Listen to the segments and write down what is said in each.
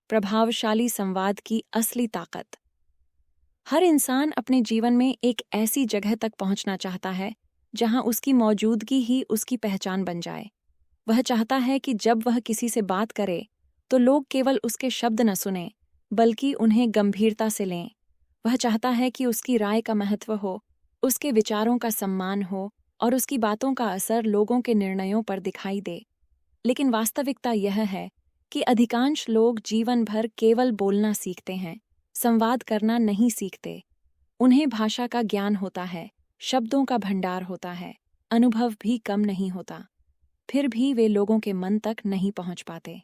प्रभावशाली संवाद की असली ताकत। हर इंसान अपने जीवन में एक ऐसी जगह तक पहुंचना चाहता है जहां उसकी मौजूदगी ही उसकी पहचान बन जाए। वह चाहता है कि जब वह किसी से बात करे तो लोग केवल उसके शब्द न सुनें, बल्कि उन्हें गंभीरता से लें। वह चाहता है कि उसकी राय का महत्व हो, उसके विचारों का सम्मान हो और उसकी बातों का असर लोगों के निर्णयों पर दिखाई दे। लेकिन वास्तविकता यह है कि अधिकांश लोग जीवन भर केवल बोलना सीखते हैं, संवाद करना नहीं सीखते। उन्हें भाषा का ज्ञान होता है, शब्दों का भंडार होता है, अनुभव भी कम नहीं होता, फिर भी वे लोगों के मन तक नहीं पहुंच पाते।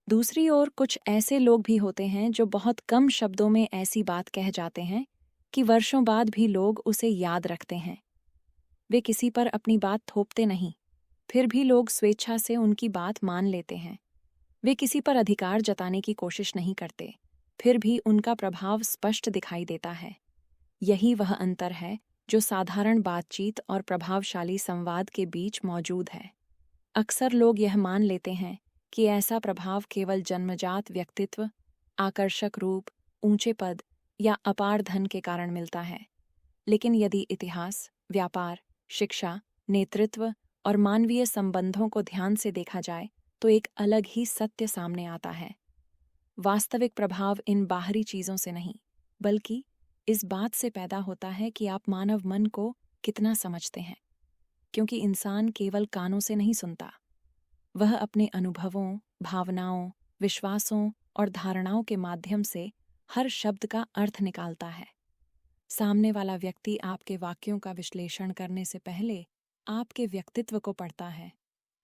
दूसरी ओर कुछ ऐसे लोग भी होते हैं जो बहुत कम शब्दों में ऐसी बात कह जाते हैं कि वर्षों बाद भी लोग उसे याद रखते हैं। वे किसी पर अपनी बात थोपते नहीं, फिर भी लोग स्वेच्छा से उनकी बात मान लेते हैं। वे किसी पर अधिकार जताने की कोशिश नहीं करते, फिर भी उनका प्रभाव स्पष्ट दिखाई देता है। यही वह अंतर है जो साधारण बातचीत और प्रभावशाली संवाद के बीच मौजूद है। अक्सर लोग यह मान लेते हैं कि ऐसा प्रभाव केवल जन्मजात व्यक्तित्व, आकर्षक रूप, ऊंचे पद या अपार धन के कारण मिलता है। लेकिन यदि इतिहास, व्यापार, शिक्षा, नेतृत्व और मानवीय संबंधों को ध्यान से देखा जाए तो एक अलग ही सत्य सामने आता है। वास्तविक प्रभाव इन बाहरी चीजों से नहीं, बल्कि इस बात से पैदा होता है कि आप मानव मन को कितना समझते हैं। क्योंकि इंसान केवल कानों से नहीं सुनता, वह अपने अनुभवों, भावनाओं, विश्वासों और धारणाओं के माध्यम से हर शब्द का अर्थ निकालता है। सामने वाला व्यक्ति आपके वाक्यों का विश्लेषण करने से पहले आपके व्यक्तित्व को पढ़ता है।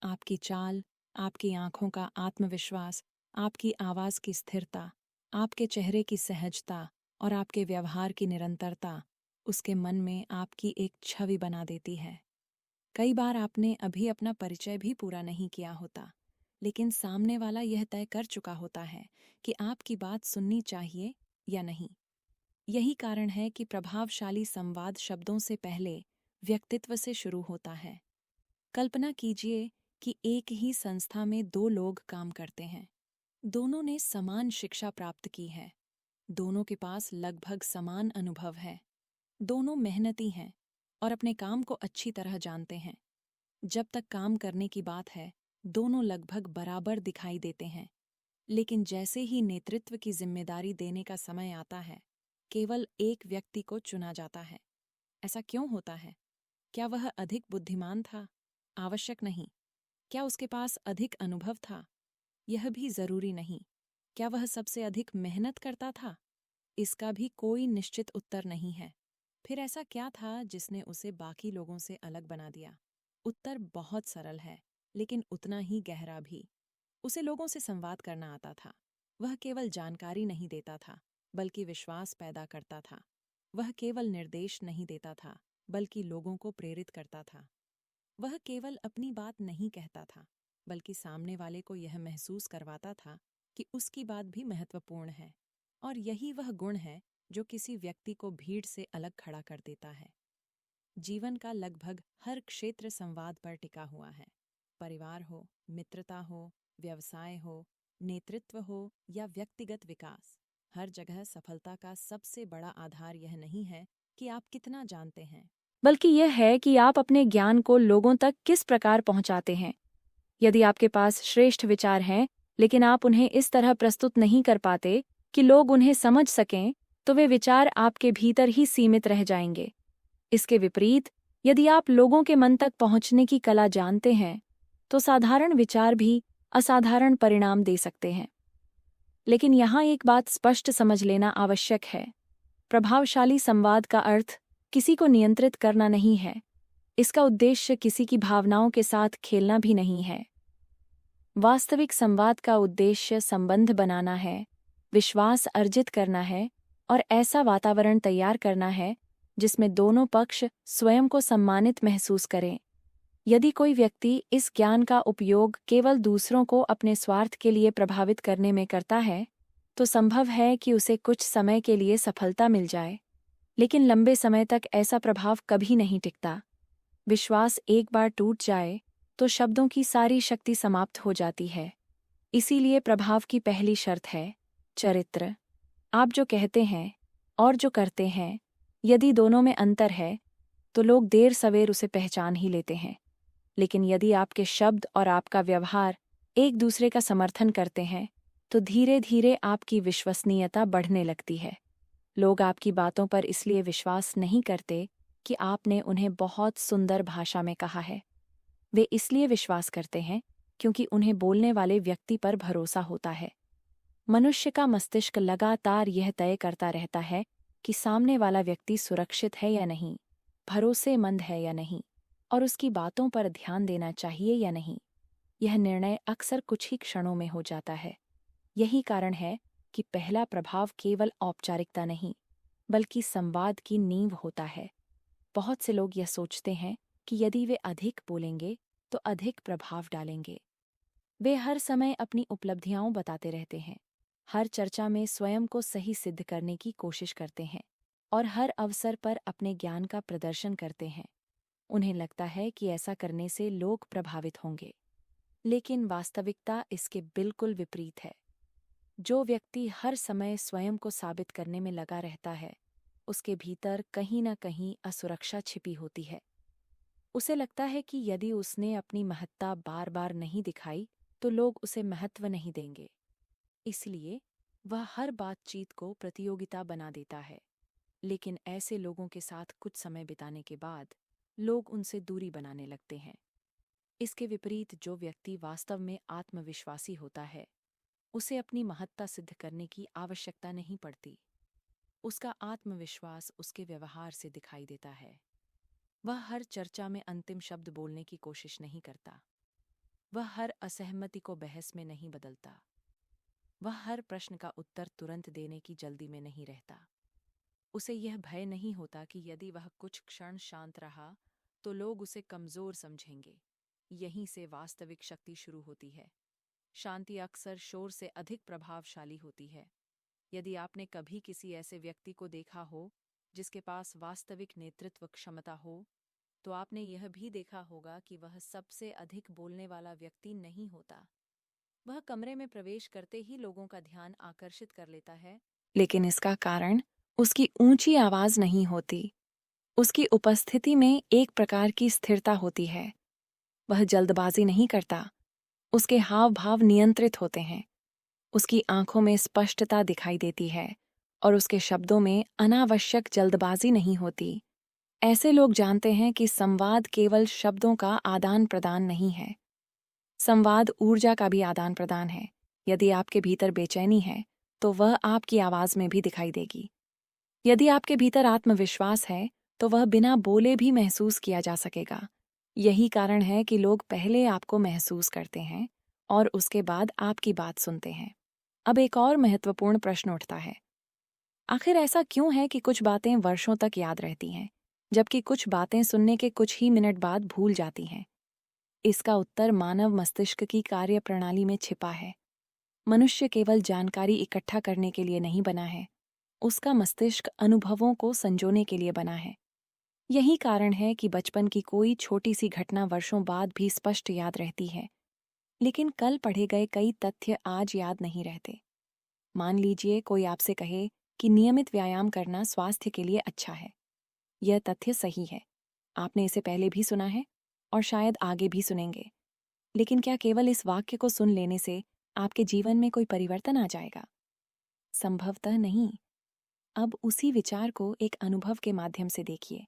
आपकी चाल, आपकी आंखों का आत्मविश्वास, आपकी आवाज की स्थिरता, आपके चेहरे की सहजता और आपके व्यवहार की निरंतरता उसके मन में आपकी एक छवि बना देती है। कई बार आपने अभी अपना परिचय भी पूरा नहीं किया होता, लेकिन सामने वाला यह तय कर चुका होता है कि आपकी बात सुननी चाहिए या नहीं। यही कारण है कि प्रभावशाली संवाद शब्दों से पहले व्यक्तित्व से शुरू होता है। कल्पना कीजिए कि एक ही संस्था में दो लोग काम करते हैं। दोनों ने समान शिक्षा प्राप्त की है, दोनों के पास लगभग समान अनुभव है, दोनों मेहनती हैं और अपने काम को अच्छी तरह जानते हैं। जब तक काम करने की बात है, दोनों लगभग बराबर दिखाई देते हैं। लेकिन जैसे ही नेतृत्व की जिम्मेदारी देने का समय आता है, केवल एक व्यक्ति को चुना जाता है। ऐसा क्यों होता है? क्या वह अधिक बुद्धिमान था? आवश्यक नहीं। क्या उसके पास अधिक अनुभव था? यह भी जरूरी नहीं। क्या वह सबसे अधिक मेहनत करता था? इसका भी कोई निश्चित उत्तर नहीं है। फिर ऐसा क्या था जिसने उसे बाकी लोगों से अलग बना दिया? उत्तर बहुत सरल है, लेकिन उतना ही गहरा भी। उसे लोगों से संवाद करना आता था। वह केवल जानकारी नहीं देता था, बल्कि विश्वास पैदा करता था। वह केवल निर्देश नहीं देता था, बल्कि लोगों को प्रेरित करता था। वह केवल अपनी बात नहीं कहता था, बल्कि सामने वाले को यह महसूस करवाता था कि उसकी बात भी महत्वपूर्ण है। और यही वह गुण है जो किसी व्यक्ति को भीड़ से अलग खड़ा कर देता है। जीवन का लगभग हर क्षेत्र संवाद पर टिका हुआ है। परिवार हो, मित्रता हो, व्यवसाय हो, नेतृत्व हो या व्यक्तिगत विकास, हर जगह सफलता का सबसे बड़ा आधार यह नहीं है कि आप कितना जानते हैं, बल्कि यह है कि आप अपने ज्ञान को लोगों तक किस प्रकार पहुंचाते हैं। यदि आपके पास श्रेष्ठ विचार हैं, लेकिन आप उन्हें इस तरह प्रस्तुत नहीं कर पाते कि लोग उन्हें समझ सकें, तो वे विचार आपके भीतर ही सीमित रह जाएंगे। इसके विपरीत, यदि आप लोगों के मन तक पहुंचने की कला जानते हैं, तो साधारण विचार भी असाधारण परिणाम दे सकते हैं। लेकिन यहाँ एक बात स्पष्ट समझ लेना आवश्यक है। प्रभावशाली संवाद का अर्थ किसी को नियंत्रित करना नहीं है। इसका उद्देश्य किसी की भावनाओं के साथ खेलना भी नहीं है। वास्तविक संवाद का उद्देश्य संबंध बनाना है, विश्वास अर्जित करना है और ऐसा वातावरण तैयार करना है जिसमें दोनों पक्ष स्वयं को सम्मानित महसूस करें। यदि कोई व्यक्ति इस ज्ञान का उपयोग केवल दूसरों को अपने स्वार्थ के लिए प्रभावित करने में करता है, तो संभव है कि उसे कुछ समय के लिए सफलता मिल जाए, लेकिन लंबे समय तक ऐसा प्रभाव कभी नहीं टिकता। विश्वास एक बार टूट जाए तो शब्दों की सारी शक्ति समाप्त हो जाती है। इसीलिए प्रभाव की पहली शर्त है चरित्र। आप जो कहते हैं और जो करते हैं, यदि दोनों में अंतर है तो लोग देर सवेर उसे पहचान ही लेते हैं। लेकिन यदि आपके शब्द और आपका व्यवहार एक दूसरे का समर्थन करते हैं तो धीरे धीरे आपकी विश्वसनीयता बढ़ने लगती है। लोग आपकी बातों पर इसलिए विश्वास नहीं करते कि आपने उन्हें बहुत सुंदर भाषा में कहा है। वे इसलिए विश्वास करते हैं क्योंकि उन्हें बोलने वाले व्यक्ति पर भरोसा होता है। मनुष्य का मस्तिष्क लगातार यह तय करता रहता है कि सामने वाला व्यक्ति सुरक्षित है या नहीं, भरोसेमंद है या नहीं, और उसकी बातों पर ध्यान देना चाहिए या नहीं। यह निर्णय अक्सर कुछ ही क्षणों में हो जाता है। यही कारण है कि पहला प्रभाव केवल औपचारिकता नहीं, बल्कि संवाद की नींव होता है। बहुत से लोग यह सोचते हैं कि यदि वे अधिक बोलेंगे तो अधिक प्रभाव डालेंगे। वे हर समय अपनी उपलब्धियां बताते रहते हैं, हर चर्चा में स्वयं को सही सिद्ध करने की कोशिश करते हैं और हर अवसर पर अपने ज्ञान का प्रदर्शन करते हैं। उन्हें लगता है कि ऐसा करने से लोग प्रभावित होंगे, लेकिन वास्तविकता इसके बिल्कुल विपरीत है। जो व्यक्ति हर समय स्वयं को साबित करने में लगा रहता है, उसके भीतर कहीं न कहीं असुरक्षा छिपी होती है। उसे लगता है कि यदि उसने अपनी महत्ता बार बार नहीं दिखाई तो लोग उसे महत्व नहीं देंगे। इसलिए वह हर बातचीत को प्रतियोगिता बना देता है। लेकिन ऐसे लोगों के साथ कुछ समय बिताने के बाद लोग उनसे दूरी बनाने लगते हैं। इसके विपरीत जो व्यक्ति वास्तव में आत्मविश्वासी होता है, उसे अपनी महत्ता सिद्ध करने की आवश्यकता नहीं पड़ती। उसका आत्मविश्वास उसके व्यवहार से दिखाई देता है। वह हर चर्चा में अंतिम शब्द बोलने की कोशिश नहीं करता। वह हर असहमति को बहस में नहीं बदलता। वह हर प्रश्न का उत्तर तुरंत देने की जल्दी में नहीं रहता। उसे यह भय नहीं होता कि यदि वह कुछ क्षण शांत रहा तो लोग उसे कमजोर समझेंगे। यहीं से वास्तविक शक्ति शुरू होती है। शांति अक्सर शोर से अधिक प्रभावशाली होती है। यदि आपने कभी किसी ऐसे व्यक्ति को देखा हो जिसके पास वास्तविक नेतृत्व क्षमता हो, तो आपने यह भी देखा होगा कि वह सबसे अधिक बोलने वाला व्यक्ति नहीं होता। वह कमरे में प्रवेश करते ही लोगों का ध्यान आकर्षित कर लेता है, लेकिन इसका कारण उसकी ऊंची आवाज नहीं होती। उसकी उपस्थिति में एक प्रकार की स्थिरता होती है। वह जल्दबाजी नहीं करता। उसके हाव भाव नियंत्रित होते हैं। उसकी आंखों में स्पष्टता दिखाई देती है और उसके शब्दों में अनावश्यक जल्दबाजी नहीं होती। ऐसे लोग जानते हैं कि संवाद केवल शब्दों का आदान प्रदान नहीं है। संवाद ऊर्जा का भी आदान प्रदान है। यदि आपके भीतर बेचैनी है तो वह आपकी आवाज में भी दिखाई देगी। यदि आपके भीतर आत्मविश्वास है तो वह बिना बोले भी महसूस किया जा सकेगा। यही कारण है कि लोग पहले आपको महसूस करते हैं और उसके बाद आपकी बात सुनते हैं। अब एक और महत्वपूर्ण प्रश्न उठता है, आखिर ऐसा क्यों है कि कुछ बातें वर्षों तक याद रहती हैं, जबकि कुछ बातें सुनने के कुछ ही मिनट बाद भूल जाती हैं? इसका उत्तर मानव मस्तिष्क की कार्यप्रणाली में छिपा है। मनुष्य केवल जानकारी इकट्ठा करने के लिए नहीं बना है, उसका मस्तिष्क अनुभवों को संजोने के लिए बना है। यही कारण है कि बचपन की कोई छोटी सी घटना वर्षों बाद भी स्पष्ट याद रहती है, लेकिन कल पढ़े गए कई तथ्य आज याद नहीं रहते। मान लीजिए कोई आपसे कहे कि नियमित व्यायाम करना स्वास्थ्य के लिए अच्छा है। यह तथ्य सही है। आपने इसे पहले भी सुना है और शायद आगे भी सुनेंगे। लेकिन क्या केवल इस वाक्य को सुन लेने से आपके जीवन में कोई परिवर्तन आ जाएगा? संभवतः नहीं। अब उसी विचार को एक अनुभव के माध्यम से देखिए।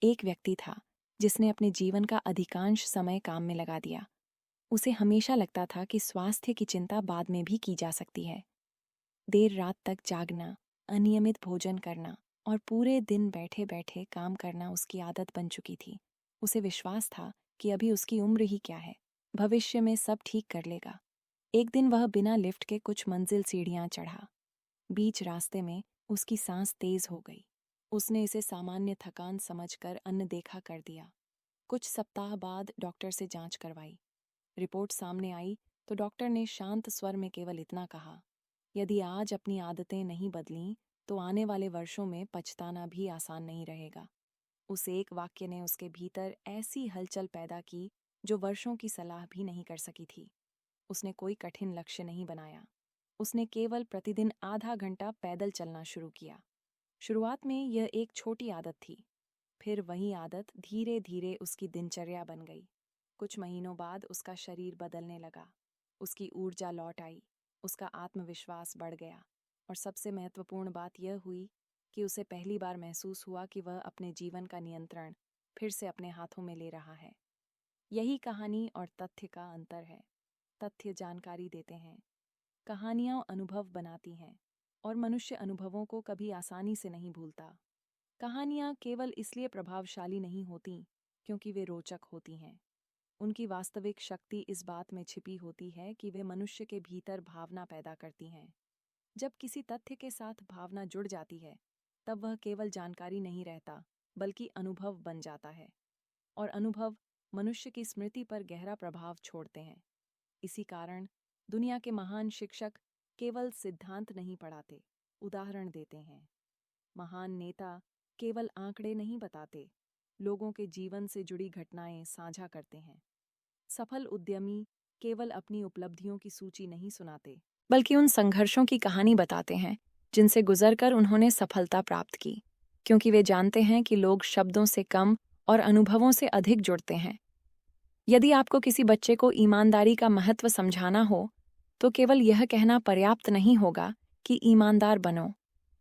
एक व्यक्ति था जिसने अपने जीवन का अधिकांश समय काम में लगा दिया। उसे हमेशा लगता था कि स्वास्थ्य की चिंता बाद में भी की जा सकती है। देर रात तक जागना, अनियमित भोजन करना और पूरे दिन बैठे बैठे काम करना उसकी आदत बन चुकी थी। उसे विश्वास था कि अभी उसकी उम्र ही क्या है, भविष्य में सब ठीक कर लेगा। एक दिन वह बिना लिफ्ट के कुछ मंजिल सीढ़ियां चढ़ा। बीच रास्ते में उसकी सांस तेज हो गई। उसने इसे सामान्य थकान समझकर अनदेखा कर दिया। कुछ सप्ताह बाद डॉक्टर से जांच करवाई। रिपोर्ट सामने आई तो डॉक्टर ने शांत स्वर में केवल इतना कहा, यदि आज अपनी आदतें नहीं बदलीं तो आने वाले वर्षों में पछताना भी आसान नहीं रहेगा। उस एक वाक्य ने उसके भीतर ऐसी हलचल पैदा की जो वर्षों की सलाह भी नहीं कर सकी थी। उसने कोई कठिन लक्ष्य नहीं बनाया, उसने केवल प्रतिदिन आधा घंटा पैदल चलना शुरू किया। शुरुआत में यह एक छोटी आदत थी, फिर वही आदत धीरे धीरे उसकी दिनचर्या बन गई। कुछ महीनों बाद उसका शरीर बदलने लगा, उसकी ऊर्जा लौट आई, उसका आत्मविश्वास बढ़ गया और सबसे महत्वपूर्ण बात यह हुई कि उसे पहली बार महसूस हुआ कि वह अपने जीवन का नियंत्रण फिर से अपने हाथों में ले रहा है। यही कहानी और तथ्य का अंतर है। तथ्य जानकारी देते हैं, कहानियां अनुभव बनाती हैं और मनुष्य अनुभवों को कभी आसानी से नहीं भूलता। कहानियां केवल इसलिए प्रभावशाली नहीं होती क्योंकि वे रोचक होती हैं। उनकी वास्तविक शक्ति इस बात में छिपी होती है कि वे मनुष्य के भीतर भावना पैदा करती हैं। जब किसी तथ्य के साथ भावना जुड़ जाती है, तब वह केवल जानकारी नहीं रहता, बल्कि अनुभव बन जाता है। और अनुभव मनुष्य की स्मृति पर गहरा प्रभाव छोड़ते हैं। इसी कारण दुनिया के महान शिक्षक केवल सिद्धांत नहीं पढ़ाते, उदाहरण देते हैं। महान नेता केवल आंकड़े नहीं बताते, लोगों के जीवन से जुड़ी घटनाएं साझा करते हैं। सफल उद्यमी केवल अपनी उपलब्धियों की सूची नहीं सुनाते, बल्कि उन संघर्षों की कहानी बताते हैं जिनसे गुजरकर उन्होंने सफलता प्राप्त की, क्योंकि वे जानते हैं कि लोग शब्दों से कम और अनुभवों से अधिक जुड़ते हैं। यदि आपको किसी बच्चे को ईमानदारी का महत्व समझाना हो, तो केवल यह कहना पर्याप्त नहीं होगा कि ईमानदार बनो,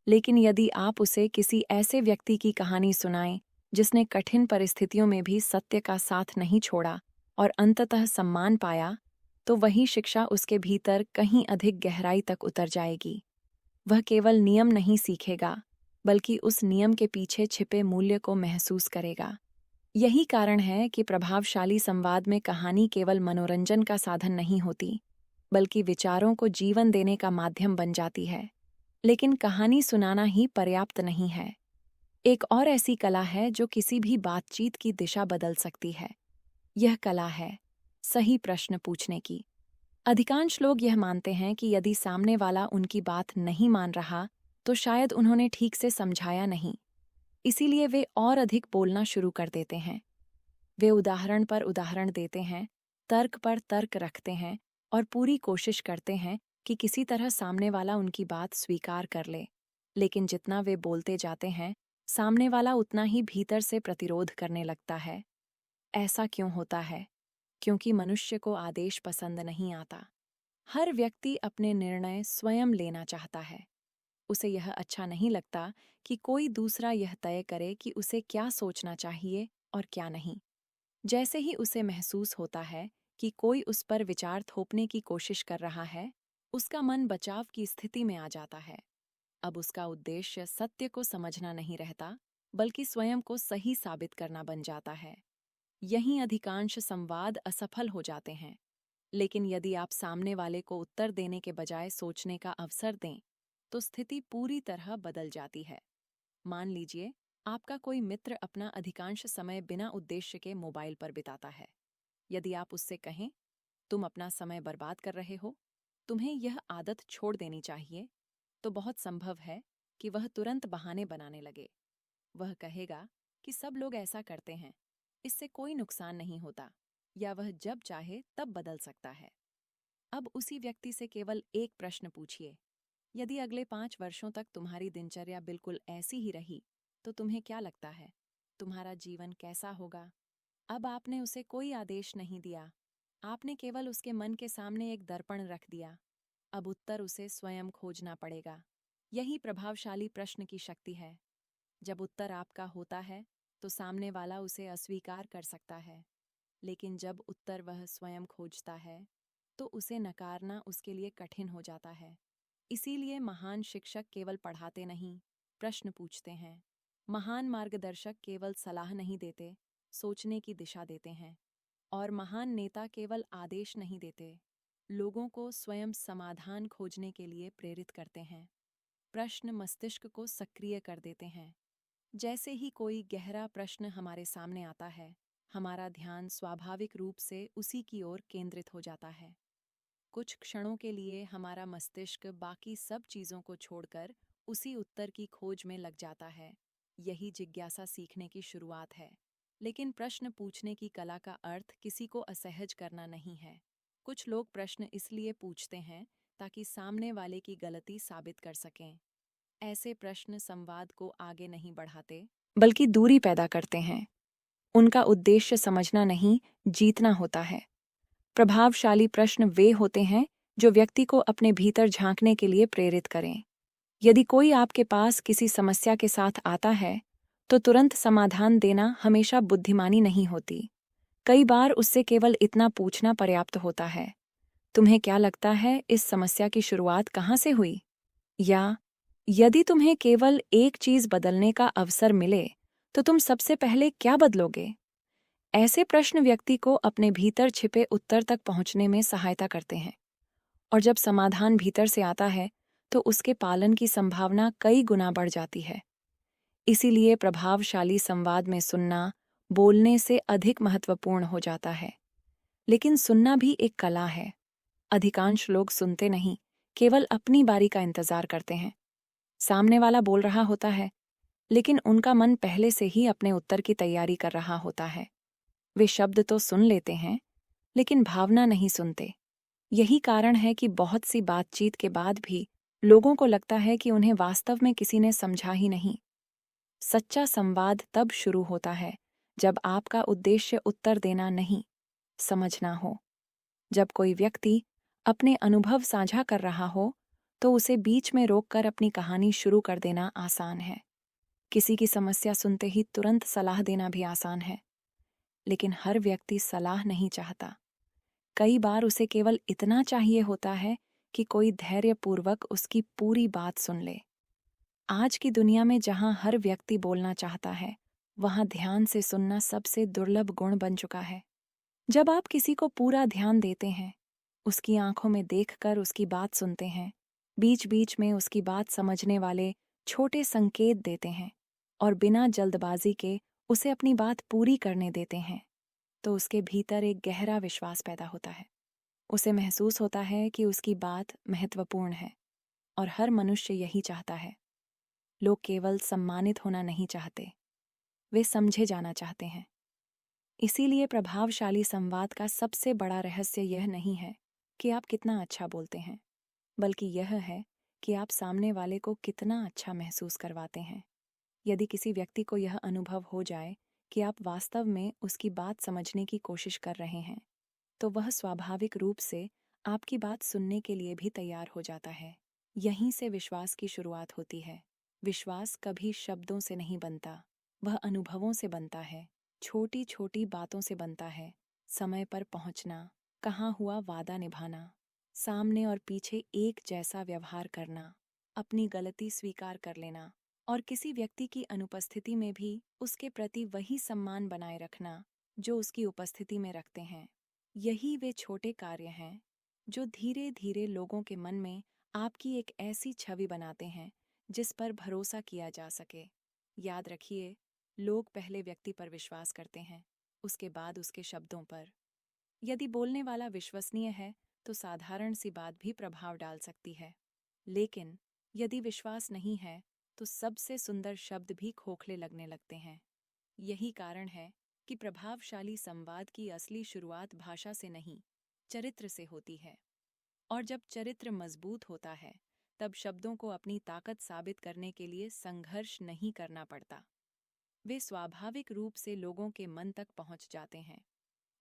लेकिन यदि आप उसे किसी ऐसे व्यक्ति की कहानी सुनाएं जिसने कठिन परिस्थितियों में भी सत्य का साथ नहीं छोड़ा और अंततः सम्मान पाया, तो वही शिक्षा उसके भीतर कहीं अधिक गहराई तक उतर जाएगी। वह केवल नियम नहीं सीखेगा, बल्कि उस नियम के पीछे छिपे मूल्य को महसूस करेगा। यही कारण है कि प्रभावशाली संवाद में कहानी केवल मनोरंजन का साधन नहीं होती, बल्कि विचारों को जीवन देने का माध्यम बन जाती है। लेकिन कहानी सुनाना ही पर्याप्त नहीं है। एक और ऐसी कला है जो किसी भी बातचीत की दिशा बदल सकती है। यह कला है सही प्रश्न पूछने की। अधिकांश लोग यह मानते हैं कि यदि सामने वाला उनकी बात नहीं मान रहा, तो शायद उन्होंने ठीक से समझाया नहीं। इसीलिए वे और अधिक बोलना शुरू कर देते हैं। वे उदाहरण पर उदाहरण देते हैं, तर्क पर तर्क रखते हैं और पूरी कोशिश करते हैं कि किसी तरह सामने वाला उनकी बात स्वीकार कर ले। लेकिन जितना वे बोलते जाते हैं, सामने वाला उतना ही भीतर से प्रतिरोध करने लगता है। ऐसा क्यों होता है? क्योंकि मनुष्य को आदेश पसंद नहीं आता। हर व्यक्ति अपने निर्णय स्वयं लेना चाहता है। उसे यह अच्छा नहीं लगता कि कोई दूसरा यह तय करे कि उसे क्या सोचना चाहिए और क्या नहीं। जैसे ही उसे महसूस होता है कि कोई उस पर विचार थोपने की कोशिश कर रहा है, उसका मन बचाव की स्थिति में आ जाता है। अब उसका उद्देश्य सत्य को समझना नहीं रहता, बल्कि स्वयं को सही साबित करना बन जाता है। यहीं अधिकांश संवाद असफल हो जाते हैं। लेकिन यदि आप सामने वाले को उत्तर देने के बजाय सोचने का अवसर दें, तो स्थिति पूरी तरह बदल जाती है। मान लीजिए, आपका कोई मित्र अपना अधिकांश समय बिना उद्देश्य के मोबाइल पर बिताता है। यदि आप उससे कहें, तुम अपना समय बर्बाद कर रहे हो, तुम्हें यह आदत छोड़ देनी चाहिए, तो बहुत संभव है कि वह तुरंत बहाने बनाने लगे। वह कहेगा कि सब लोग ऐसा करते हैं, इससे कोई नुकसान नहीं होता, या वह जब चाहे तब बदल सकता है। अब उसी व्यक्ति से केवल एक प्रश्न पूछिए, यदि अगले 5 वर्षों तक तुम्हारी दिनचर्या बिल्कुल ऐसी ही रही, तो तुम्हें क्या लगता है, तुम्हारा जीवन कैसा होगा? अब आपने उसे कोई आदेश नहीं दिया, आपने केवल उसके मन के सामने एक दर्पण रख दिया। अब उत्तर उसे स्वयं खोजना पड़ेगा। यही प्रभावशाली प्रश्न की शक्ति है। जब उत्तर आपका होता है, तो सामने वाला उसे अस्वीकार कर सकता है। लेकिन जब उत्तर वह स्वयं खोजता है, तो उसे नकारना उसके लिए कठिन हो जाता है। इसीलिए महान शिक्षक केवल पढ़ाते नहीं, प्रश्न पूछते हैं। महान मार्गदर्शक केवल सलाह नहीं देते, सोचने की दिशा देते हैं। और महान नेता केवल आदेश नहीं देते, लोगों को स्वयं समाधान खोजने के लिए प्रेरित करते हैं। प्रश्न मस्तिष्क को सक्रिय कर देते हैं। जैसे ही कोई गहरा प्रश्न हमारे सामने आता है, हमारा ध्यान स्वाभाविक रूप से उसी की ओर केंद्रित हो जाता है। कुछ क्षणों के लिए हमारा मस्तिष्क बाकी सब चीज़ों को छोड़कर उसी उत्तर की खोज में लग जाता है। यही जिज्ञासा सीखने की शुरुआत है। लेकिन प्रश्न पूछने की कला का अर्थ किसी को असहज करना नहीं है। कुछ लोग प्रश्न इसलिए पूछते हैं ताकि सामने वाले की गलती साबित कर सकें। ऐसे प्रश्न संवाद को आगे नहीं बढ़ाते, बल्कि दूरी पैदा करते हैं। उनका उद्देश्य समझना नहीं, जीतना होता है। प्रभावशाली प्रश्न वे होते हैं जो व्यक्ति को अपने भीतर झांकने के लिए प्रेरित करें। यदि कोई आपके पास किसी समस्या के साथ आता है, तो तुरंत समाधान देना हमेशा बुद्धिमानी नहीं होती। कई बार उससे केवल इतना पूछना पर्याप्त होता है, तुम्हें क्या लगता है इस समस्या की शुरुआत कहाँ से हुई? या यदि तुम्हें केवल एक चीज बदलने का अवसर मिले, तो तुम सबसे पहले क्या बदलोगे? ऐसे प्रश्न व्यक्ति को अपने भीतर छिपे उत्तर तक पहुंचने में सहायता करते हैं। और जब समाधान भीतर से आता है, तो उसके पालन की संभावना कई गुना बढ़ जाती है। इसीलिए प्रभावशाली संवाद में सुनना बोलने से अधिक महत्वपूर्ण हो जाता है। लेकिन सुनना भी एक कला है। अधिकांश लोग सुनते नहीं, केवल अपनी बारी का इंतजार करते हैं। सामने वाला बोल रहा होता है, लेकिन उनका मन पहले से ही अपने उत्तर की तैयारी कर रहा होता है। वे शब्द तो सुन लेते हैं, लेकिन भावना नहीं सुनते। यही कारण है कि बहुत सी बातचीत के बाद भी लोगों को लगता है कि उन्हें वास्तव में किसी ने समझा ही नहीं। सच्चा संवाद तब शुरू होता है जब आपका उद्देश्य उत्तर देना नहीं, समझना हो। जब कोई व्यक्ति अपने अनुभव साझा कर रहा हो, तो उसे बीच में रोककर अपनी कहानी शुरू कर देना आसान है। किसी की समस्या सुनते ही तुरंत सलाह देना भी आसान है, लेकिन हर व्यक्ति सलाह नहीं चाहता। कई बार उसे केवल इतना चाहिए होता है कि कोई धैर्यपूर्वक उसकी पूरी बात सुन ले। आज की दुनिया में जहां हर व्यक्ति बोलना चाहता है, वहां ध्यान से सुनना सबसे दुर्लभ गुण बन चुका है। जब आप किसी को पूरा ध्यान देते हैं, उसकी आंखों में देखकर उसकी बात सुनते हैं, बीच बीच में उसकी बात समझने वाले छोटे संकेत देते हैं और बिना जल्दबाजी के उसे अपनी बात पूरी करने देते हैं, तो उसके भीतर एक गहरा विश्वास पैदा होता है। उसे महसूस होता है कि उसकी बात महत्वपूर्ण है, और हर मनुष्य यही चाहता है। लोग केवल सम्मानित होना नहीं चाहते, वे समझे जाना चाहते हैं। इसीलिए प्रभावशाली संवाद का सबसे बड़ा रहस्य यह नहीं है कि आप कितना अच्छा बोलते हैं, बल्कि यह है कि आप सामने वाले को कितना अच्छा महसूस करवाते हैं। यदि किसी व्यक्ति को यह अनुभव हो जाए कि आप वास्तव में उसकी बात समझने की कोशिश कर रहे हैं, तो वह स्वाभाविक रूप से आपकी बात सुनने के लिए भी तैयार हो जाता है। यहीं से विश्वास की शुरुआत होती है। विश्वास कभी शब्दों से नहीं बनता, वह अनुभवों से बनता है। छोटी छोटी बातों से बनता है। समय पर पहुंचना, कहा हुआ वादा निभाना, सामने और पीछे एक जैसा व्यवहार करना, अपनी गलती स्वीकार कर लेना और किसी व्यक्ति की अनुपस्थिति में भी उसके प्रति वही सम्मान बनाए रखना जो उसकी उपस्थिति में रखते हैं। यही वे छोटे कार्य हैं जो धीरे धीरे लोगों के मन में आपकी एक ऐसी छवि बनाते हैं जिस पर भरोसा किया जा सके। याद रखिए, लोग पहले व्यक्ति पर विश्वास करते हैं, उसके बाद उसके शब्दों पर। यदि बोलने वाला विश्वसनीय है, तो साधारण सी बात भी प्रभाव डाल सकती है। लेकिन यदि विश्वास नहीं है, तो सबसे सुंदर शब्द भी खोखले लगने लगते हैं। यही कारण है कि प्रभावशाली संवाद की असली शुरुआत भाषा से नहीं, चरित्र से होती है। और जब चरित्र मजबूत होता है, तब शब्दों को अपनी ताकत साबित करने के लिए संघर्ष नहीं करना पड़ता। वे स्वाभाविक रूप से लोगों के मन तक पहुंच जाते हैं।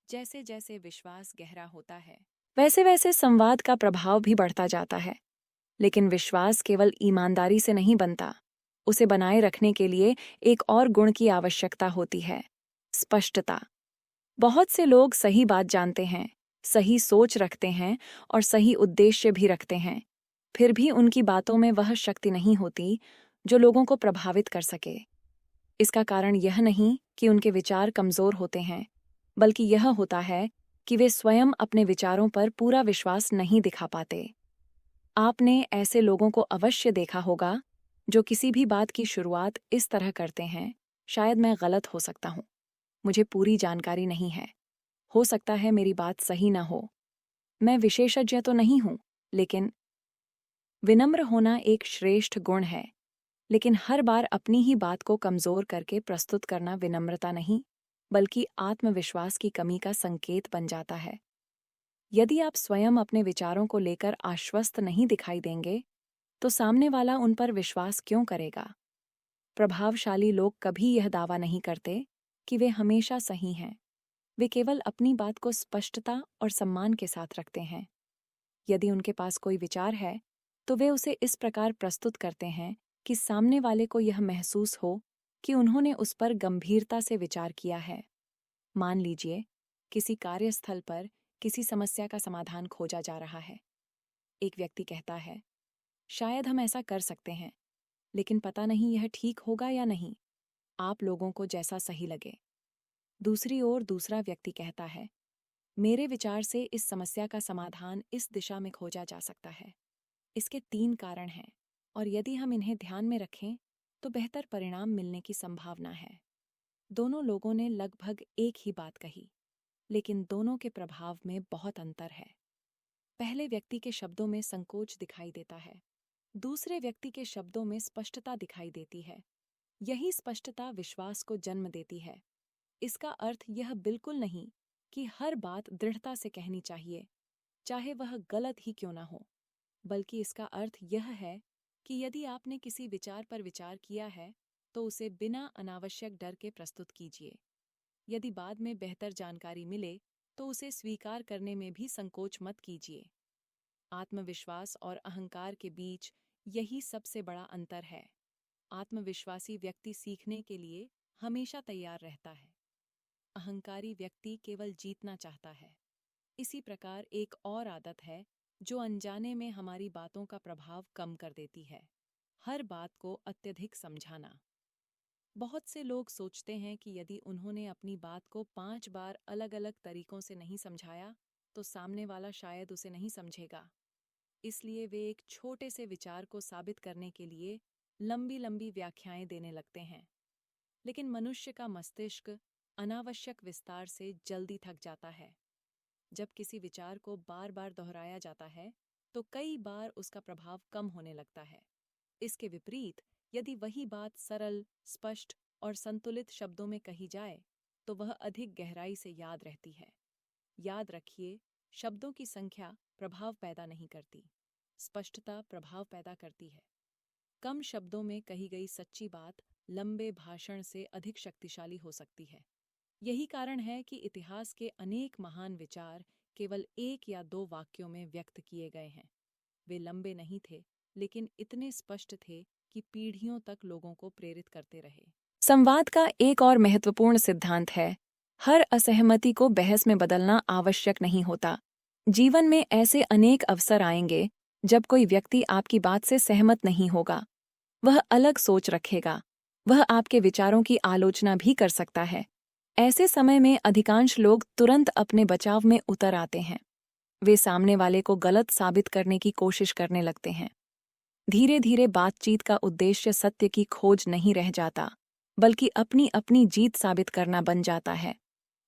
जैसे जैसे विश्वास गहरा होता है, वैसे वैसे संवाद का प्रभाव भी बढ़ता जाता है। लेकिन विश्वास केवल ईमानदारी से नहीं बनता। उसे बनाए रखने के लिए एक और गुण की आवश्यकता होती है, स्पष्टता। बहुत से लोग सही बात जानते हैं, सही सोच रखते हैं और सही उद्देश्य भी रखते हैं, फिर भी उनकी बातों में वह शक्ति नहीं होती जो लोगों को प्रभावित कर सके। इसका कारण यह नहीं कि उनके विचार कमजोर होते हैं, बल्कि यह होता है कि वे स्वयं अपने विचारों पर पूरा विश्वास नहीं दिखा पाते। आपने ऐसे लोगों को अवश्य देखा होगा जो किसी भी बात की शुरुआत इस तरह करते हैं, शायद मैं गलत हो सकता हूँ, मुझे पूरी जानकारी नहीं है, हो सकता है मेरी बात सही ना हो, मैं विशेषज्ञ तो नहीं हूँ। लेकिन विनम्र होना एक श्रेष्ठ गुण है, लेकिन हर बार अपनी ही बात को कमजोर करके प्रस्तुत करना विनम्रता नहीं, बल्कि आत्मविश्वास की कमी का संकेत बन जाता है। यदि आप स्वयं अपने विचारों को लेकर आश्वस्त नहीं दिखाई देंगे, तो सामने वाला उन पर विश्वास क्यों करेगा? प्रभावशाली लोग कभी यह दावा नहीं करते कि वे हमेशा सही हैं। वे केवल अपनी बात को स्पष्टता और सम्मान के साथ रखते हैं। यदि उनके पास कोई विचार है, तो वे उसे इस प्रकार प्रस्तुत करते हैं कि सामने वाले को यह महसूस हो कि उन्होंने उस पर गंभीरता से विचार किया है। मान लीजिए, किसी कार्यस्थल पर किसी समस्या का समाधान खोजा जा रहा है। एक व्यक्ति कहता है, शायद हम ऐसा कर सकते हैं, लेकिन पता नहीं यह ठीक होगा या नहीं। आप लोगों को जैसा सही लगे। दूसरी ओर दूसरा व्यक्ति कहता है, मेरे विचार से इस समस्या का समाधान इस दिशा में खोजा जा सकता है। इसके 3 कारण हैं, और यदि हम इन्हें ध्यान में रखें तो बेहतर परिणाम मिलने की संभावना है। दोनों लोगों ने लगभग एक ही बात कही, लेकिन दोनों के प्रभाव में बहुत अंतर है। पहले व्यक्ति के शब्दों में संकोच दिखाई देता है, दूसरे व्यक्ति के शब्दों में स्पष्टता दिखाई देती है। यही स्पष्टता विश्वास को जन्म देती है। इसका अर्थ यह बिल्कुल नहीं कि हर बात दृढ़ता से कहनी चाहिए, चाहे वह गलत ही क्यों ना हो, बल्कि इसका अर्थ यह है कि यदि आपने किसी विचार पर विचार किया है, तो उसे बिना अनावश्यक डर के प्रस्तुत कीजिए। यदि बाद में बेहतर जानकारी मिले, तो उसे स्वीकार करने में भी संकोच मत कीजिए। आत्मविश्वास और अहंकार के बीच यही सबसे बड़ा अंतर है। आत्मविश्वासी व्यक्ति सीखने के लिए हमेशा तैयार रहता है। अहंकारी व्यक्ति केवल जीतना चाहता है। इसी प्रकार एक और आदत है जो अनजाने में हमारी बातों का प्रभाव कम कर देती है। हर बात को अत्यधिक समझाना। बहुत से लोग सोचते हैं कि यदि उन्होंने अपनी बात को 5 बार अलग-अलग तरीकों से नहीं समझाया, तो सामने वाला शायद उसे नहीं समझेगा। इसलिए वे एक छोटे से विचार को साबित करने के लिए लंबी-लंबी व्याख्याएं देने लगते हैं। लेकिन मनुष्य का मस्तिष्क अनावश्यक विस्तार से जल्दी थक जाता है। जब किसी विचार को बार-बार दोहराया जाता है, तो कई बार उसका प्रभाव कम होने लगता है। इसके विपरीत, यदि वही बात सरल, स्पष्ट और संतुलित शब्दों में कही जाए, तो वह अधिक गहराई से याद रहती है। याद रखिए, शब्दों की संख्या प्रभाव पैदा नहीं करती, स्पष्टता प्रभाव पैदा करती है। कम शब्दों में कही गई सच्ची बात लंबे भाषण से अधिक शक्तिशाली हो सकती है। यही कारण है कि इतिहास के अनेक महान विचार केवल 1 या 2 वाक्यों में व्यक्त किए गए हैं। वे लंबे नहीं थे, लेकिन इतने स्पष्ट थे कि पीढ़ियों तक लोगों को प्रेरित करते रहे। संवाद का एक और महत्वपूर्ण सिद्धांत है, हर असहमति को बहस में बदलना आवश्यक नहीं होता। जीवन में ऐसे अनेक अवसर आएंगे जब कोई व्यक्ति आपकी बात से सहमत नहीं होगा। वह अलग सोच रखेगा, वह आपके विचारों की आलोचना भी कर सकता है। ऐसे समय में अधिकांश लोग तुरंत अपने बचाव में उतर आते हैं। वे सामने वाले को गलत साबित करने की कोशिश करने लगते हैं। धीरे धीरे बातचीत का उद्देश्य सत्य की खोज नहीं रह जाता, बल्कि अपनी अपनी जीत साबित करना बन जाता है।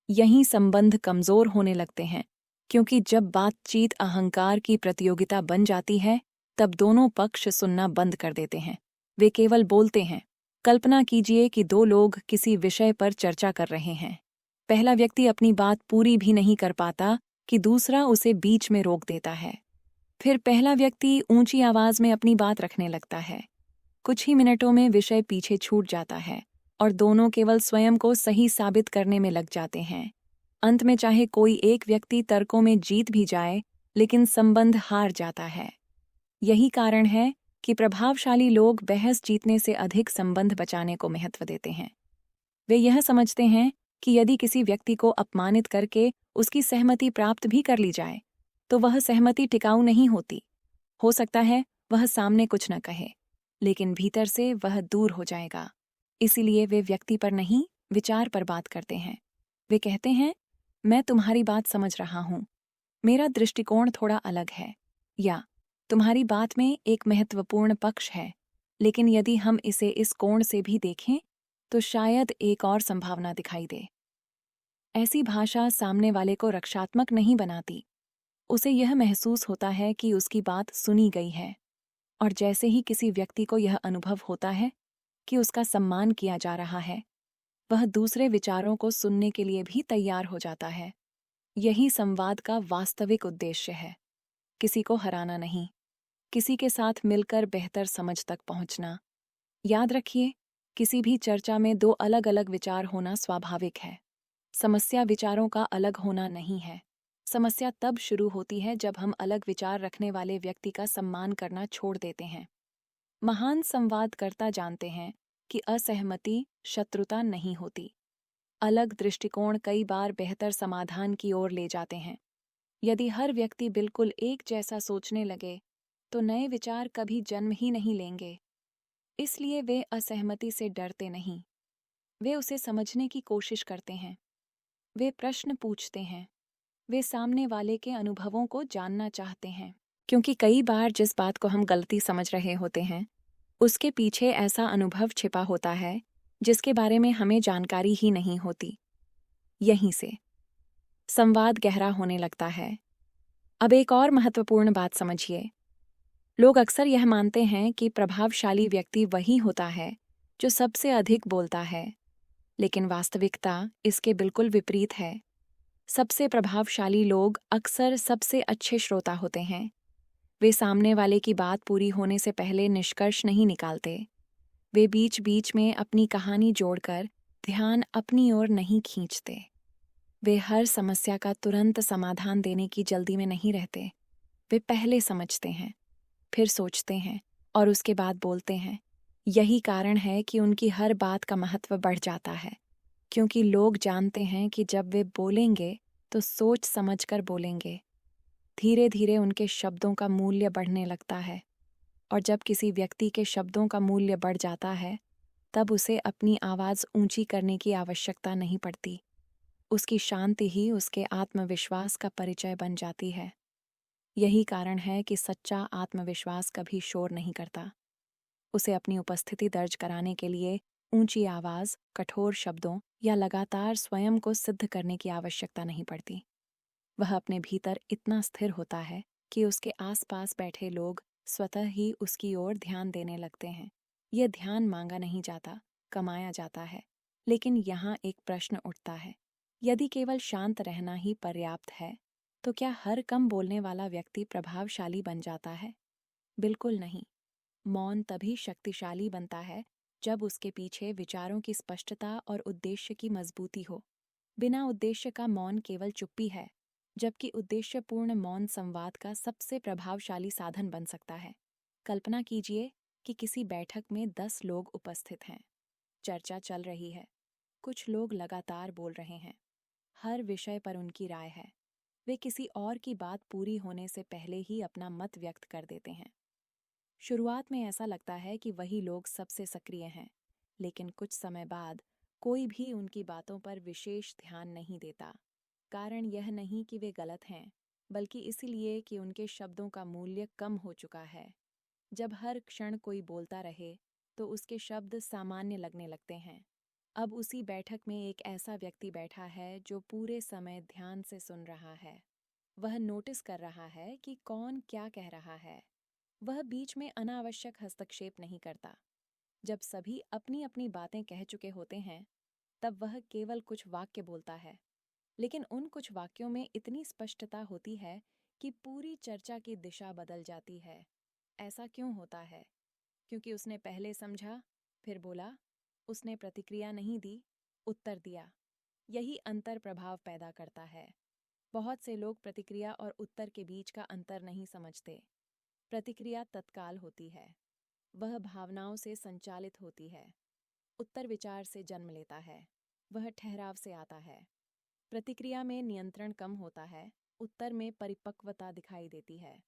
यहीं संबंध कमजोर होने लगते हैं, क्योंकि जब बातचीत अहंकार की प्रतियोगिता बन जाती है, तब दोनों पक्ष सुनना बंद कर देते हैं। वे केवल बोलते हैं। कल्पना कीजिए कि 2 लोग किसी विषय पर चर्चा कर रहे हैं। पहला व्यक्ति अपनी बात पूरी भी नहीं कर पाता कि दूसरा उसे बीच में रोक देता है। फिर पहला व्यक्ति ऊंची आवाज में अपनी बात रखने लगता है। कुछ ही मिनटों में विषय पीछे छूट जाता है और दोनों केवल स्वयं को सही साबित करने में लग जाते हैं। अंत में चाहे कोई एक व्यक्ति तर्कों में जीत भी जाए, लेकिन संबंध हार जाता है। यही कारण है कि प्रभावशाली लोग बहस जीतने से अधिक संबंध बचाने को महत्व देते हैं। वे यह समझते हैं कि यदि किसी व्यक्ति को अपमानित करके उसकी सहमति प्राप्त भी कर ली जाए, तो वह सहमति टिकाऊ नहीं होती। हो सकता है वह सामने कुछ न कहे, लेकिन भीतर से वह दूर हो जाएगा। इसीलिए वे व्यक्ति पर नहीं, विचार पर बात करते हैं। वे कहते हैं, मैं तुम्हारी बात समझ रहा हूं, मेरा दृष्टिकोण थोड़ा अलग है, या तुम्हारी बात में एक महत्वपूर्ण पक्ष है, लेकिन यदि हम इसे इस कोण से भी देखें, तो शायद एक और संभावना दिखाई दे। ऐसी भाषा सामने वाले को रक्षात्मक नहीं बनाती। उसे यह महसूस होता है कि उसकी बात सुनी गई है, और जैसे ही किसी व्यक्ति को यह अनुभव होता है कि उसका सम्मान किया जा रहा है, वह दूसरे विचारों को सुनने के लिए भी तैयार हो जाता है। यही संवाद का वास्तविक उद्देश्य है, किसी को हराना नहीं, किसी के साथ मिलकर बेहतर समझ तक पहुंचना। याद रखिए, किसी भी चर्चा में दो अलग-अलग विचार होना स्वाभाविक है। समस्या विचारों का अलग होना नहीं है। समस्या तब शुरू होती है जब हम अलग विचार रखने वाले व्यक्ति का सम्मान करना छोड़ देते हैं। महान संवादकर्ता जानते हैं कि असहमति शत्रुता नहीं होती। अलग दृष्टिकोण कई बार बेहतर समाधान की ओर ले जाते हैं। यदि हर व्यक्ति बिल्कुल एक जैसा सोचने लगे, तो नए विचार कभी जन्म ही नहीं लेंगे। इसलिए वे असहमति से डरते नहीं। वे उसे समझने की कोशिश करते हैं। वे प्रश्न पूछते हैं। वे सामने वाले के अनुभवों को जानना चाहते हैं। क्योंकि कई बार जिस बात को हम गलती समझ रहे होते हैं, उसके पीछे ऐसा अनुभव छिपा होता है जिसके बारे में हमें जानकारी ही नहीं होती। यहीं से संवाद गहरा होने लगता है। अब एक और महत्वपूर्ण बात समझिए। लोग अक्सर यह मानते हैं कि प्रभावशाली व्यक्ति वही होता है जो सबसे अधिक बोलता है, लेकिन वास्तविकता इसके बिल्कुल विपरीत है। सबसे प्रभावशाली लोग अक्सर सबसे अच्छे श्रोता होते हैं। वे सामने वाले की बात पूरी होने से पहले निष्कर्ष नहीं निकालते। वे बीच-बीच में अपनी कहानी जोड़कर ध्यान अपनी ओर नहीं खींचते। वे हर समस्या का तुरंत समाधान देने की जल्दी में नहीं रहते। वे पहले समझते हैं, फिर सोचते हैं और उसके बाद बोलते हैं। यही कारण है कि उनकी हर बात का महत्व बढ़ जाता है, क्योंकि लोग जानते हैं कि जब वे बोलेंगे तो सोच समझकर बोलेंगे। धीरे धीरे उनके शब्दों का मूल्य बढ़ने लगता है, और जब किसी व्यक्ति के शब्दों का मूल्य बढ़ जाता है, तब उसे अपनी आवाज़ ऊंची करने की आवश्यकता नहीं पड़ती। उसकी शांति ही उसके आत्मविश्वास का परिचय बन जाती है। यही कारण है कि सच्चा आत्मविश्वास कभी शोर नहीं करता। उसे अपनी उपस्थिति दर्ज कराने के लिए ऊंची आवाज़, कठोर शब्दों या लगातार स्वयं को सिद्ध करने की आवश्यकता नहीं पड़ती। वह अपने भीतर इतना स्थिर होता है कि उसके आसपास बैठे लोग स्वतः ही उसकी ओर ध्यान देने लगते हैं। यह ध्यान मांगा नहीं जाता, कमाया जाता है। लेकिन यहाँ एक प्रश्न उठता है, यदि केवल शांत रहना ही पर्याप्त है, तो क्या हर कम बोलने वाला व्यक्ति प्रभावशाली बन जाता है? बिल्कुल नहीं। मौन तभी शक्तिशाली बनता है जब उसके पीछे विचारों की स्पष्टता और उद्देश्य की मजबूती हो। बिना उद्देश्य का मौन केवल चुप्पी है, जबकि उद्देश्यपूर्ण मौन संवाद का सबसे प्रभावशाली साधन बन सकता है। कल्पना कीजिए कि किसी बैठक में 10 लोग उपस्थित हैं। चर्चा चल रही है। कुछ लोग लगातार बोल रहे हैं। हर विषय पर उनकी राय है। वे किसी और की बात पूरी होने से पहले ही अपना मत व्यक्त कर देते हैं। शुरुआत में ऐसा लगता है कि वही लोग सबसे सक्रिय हैं, लेकिन कुछ समय बाद कोई भी उनकी बातों पर विशेष ध्यान नहीं देता। कारण यह नहीं कि वे गलत हैं, बल्कि इसलिए कि उनके शब्दों का मूल्य कम हो चुका है। जब हर क्षण कोई बोलता रहे, तो उसके शब्द सामान्य लगने लगते हैं। अब उसी बैठक में एक ऐसा व्यक्ति बैठा है जो पूरे समय ध्यान से सुन रहा है। वह नोटिस कर रहा है कि कौन क्या कह रहा है। वह बीच में अनावश्यक हस्तक्षेप नहीं करता। जब सभी अपनी अपनी बातें कह चुके होते हैं, तब वह केवल कुछ वाक्य बोलता है। लेकिन उन कुछ वाक्यों में इतनी स्पष्टता होती है कि पूरी चर्चा की दिशा बदल जाती है। ऐसा क्यों होता है? क्योंकि उसने पहले समझा, फिर बोला। उसने प्रतिक्रिया नहीं दी, उत्तर दिया। यही अंतर प्रभाव पैदा करता है। बहुत से लोग प्रतिक्रिया और उत्तर के बीच का अंतर नहीं समझते। प्रतिक्रिया तत्काल होती है। वह भावनाओं से संचालित होती है। उत्तर विचार से जन्म लेता है। वह ठहराव से आता है। प्रतिक्रिया में नियंत्रण कम होता है, उत्तर में परिपक्वता दिखाई देती है।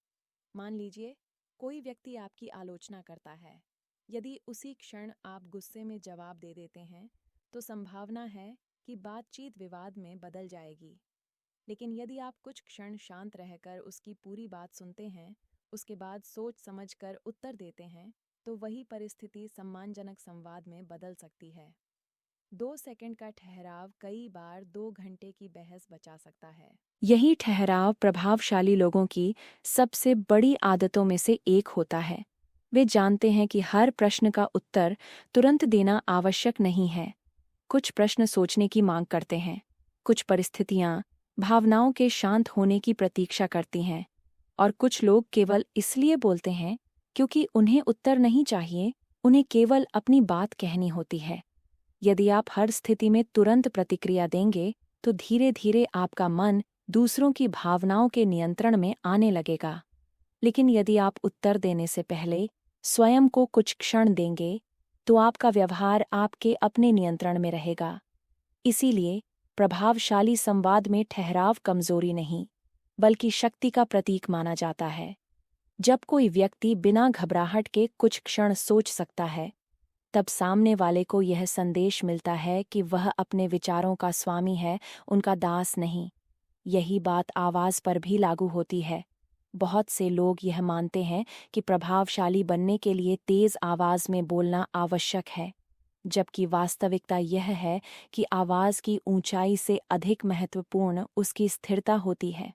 मान लीजिए, कोई व्यक्ति आपकी आलोचना करता है। यदि उसी क्षण आप गुस्से में जवाब दे देते हैं, तो संभावना है कि बातचीत विवाद में बदल जाएगी। लेकिन यदि आप कुछ क्षण शांत रहकर उसकी पूरी बात सुनते हैं, उसके बाद सोच समझकर उत्तर देते हैं, तो वही परिस्थिति सम्मानजनक संवाद में बदल सकती है। 2 सेकंड का ठहराव कई बार 2 घंटे की बहस बचा सकता है। यही ठहराव प्रभावशाली लोगों की सबसे बड़ी आदतों में से एक होता है। वे जानते हैं कि हर प्रश्न का उत्तर तुरंत देना आवश्यक नहीं है। कुछ प्रश्न सोचने की मांग करते हैं। कुछ परिस्थितियां भावनाओं के शांत होने की प्रतीक्षा करती हैं, और कुछ लोग केवल इसलिए बोलते हैं क्योंकि उन्हें उत्तर नहीं चाहिए, उन्हें केवल अपनी बात कहनी होती है। यदि आप हर स्थिति में तुरंत प्रतिक्रिया देंगे, तो धीरे धीरे आपका मन दूसरों की भावनाओं के नियंत्रण में आने लगेगा। लेकिन यदि आप उत्तर देने से पहले स्वयं को कुछ क्षण देंगे, तो आपका व्यवहार आपके अपने नियंत्रण में रहेगा। इसीलिए प्रभावशाली संवाद में ठहराव कमजोरी नहीं, बल्कि शक्ति का प्रतीक माना जाता है। जब कोई व्यक्ति बिना घबराहट के कुछ क्षण सोच सकता है, तब सामने वाले को यह संदेश मिलता है कि वह अपने विचारों का स्वामी है, उनका दास नहीं। यही बात आवाज पर भी लागू होती है। बहुत से लोग यह मानते हैं कि प्रभावशाली बनने के लिए तेज आवाज में बोलना आवश्यक है, जबकि वास्तविकता यह है कि आवाज की ऊंचाई से अधिक महत्वपूर्ण उसकी स्थिरता होती है।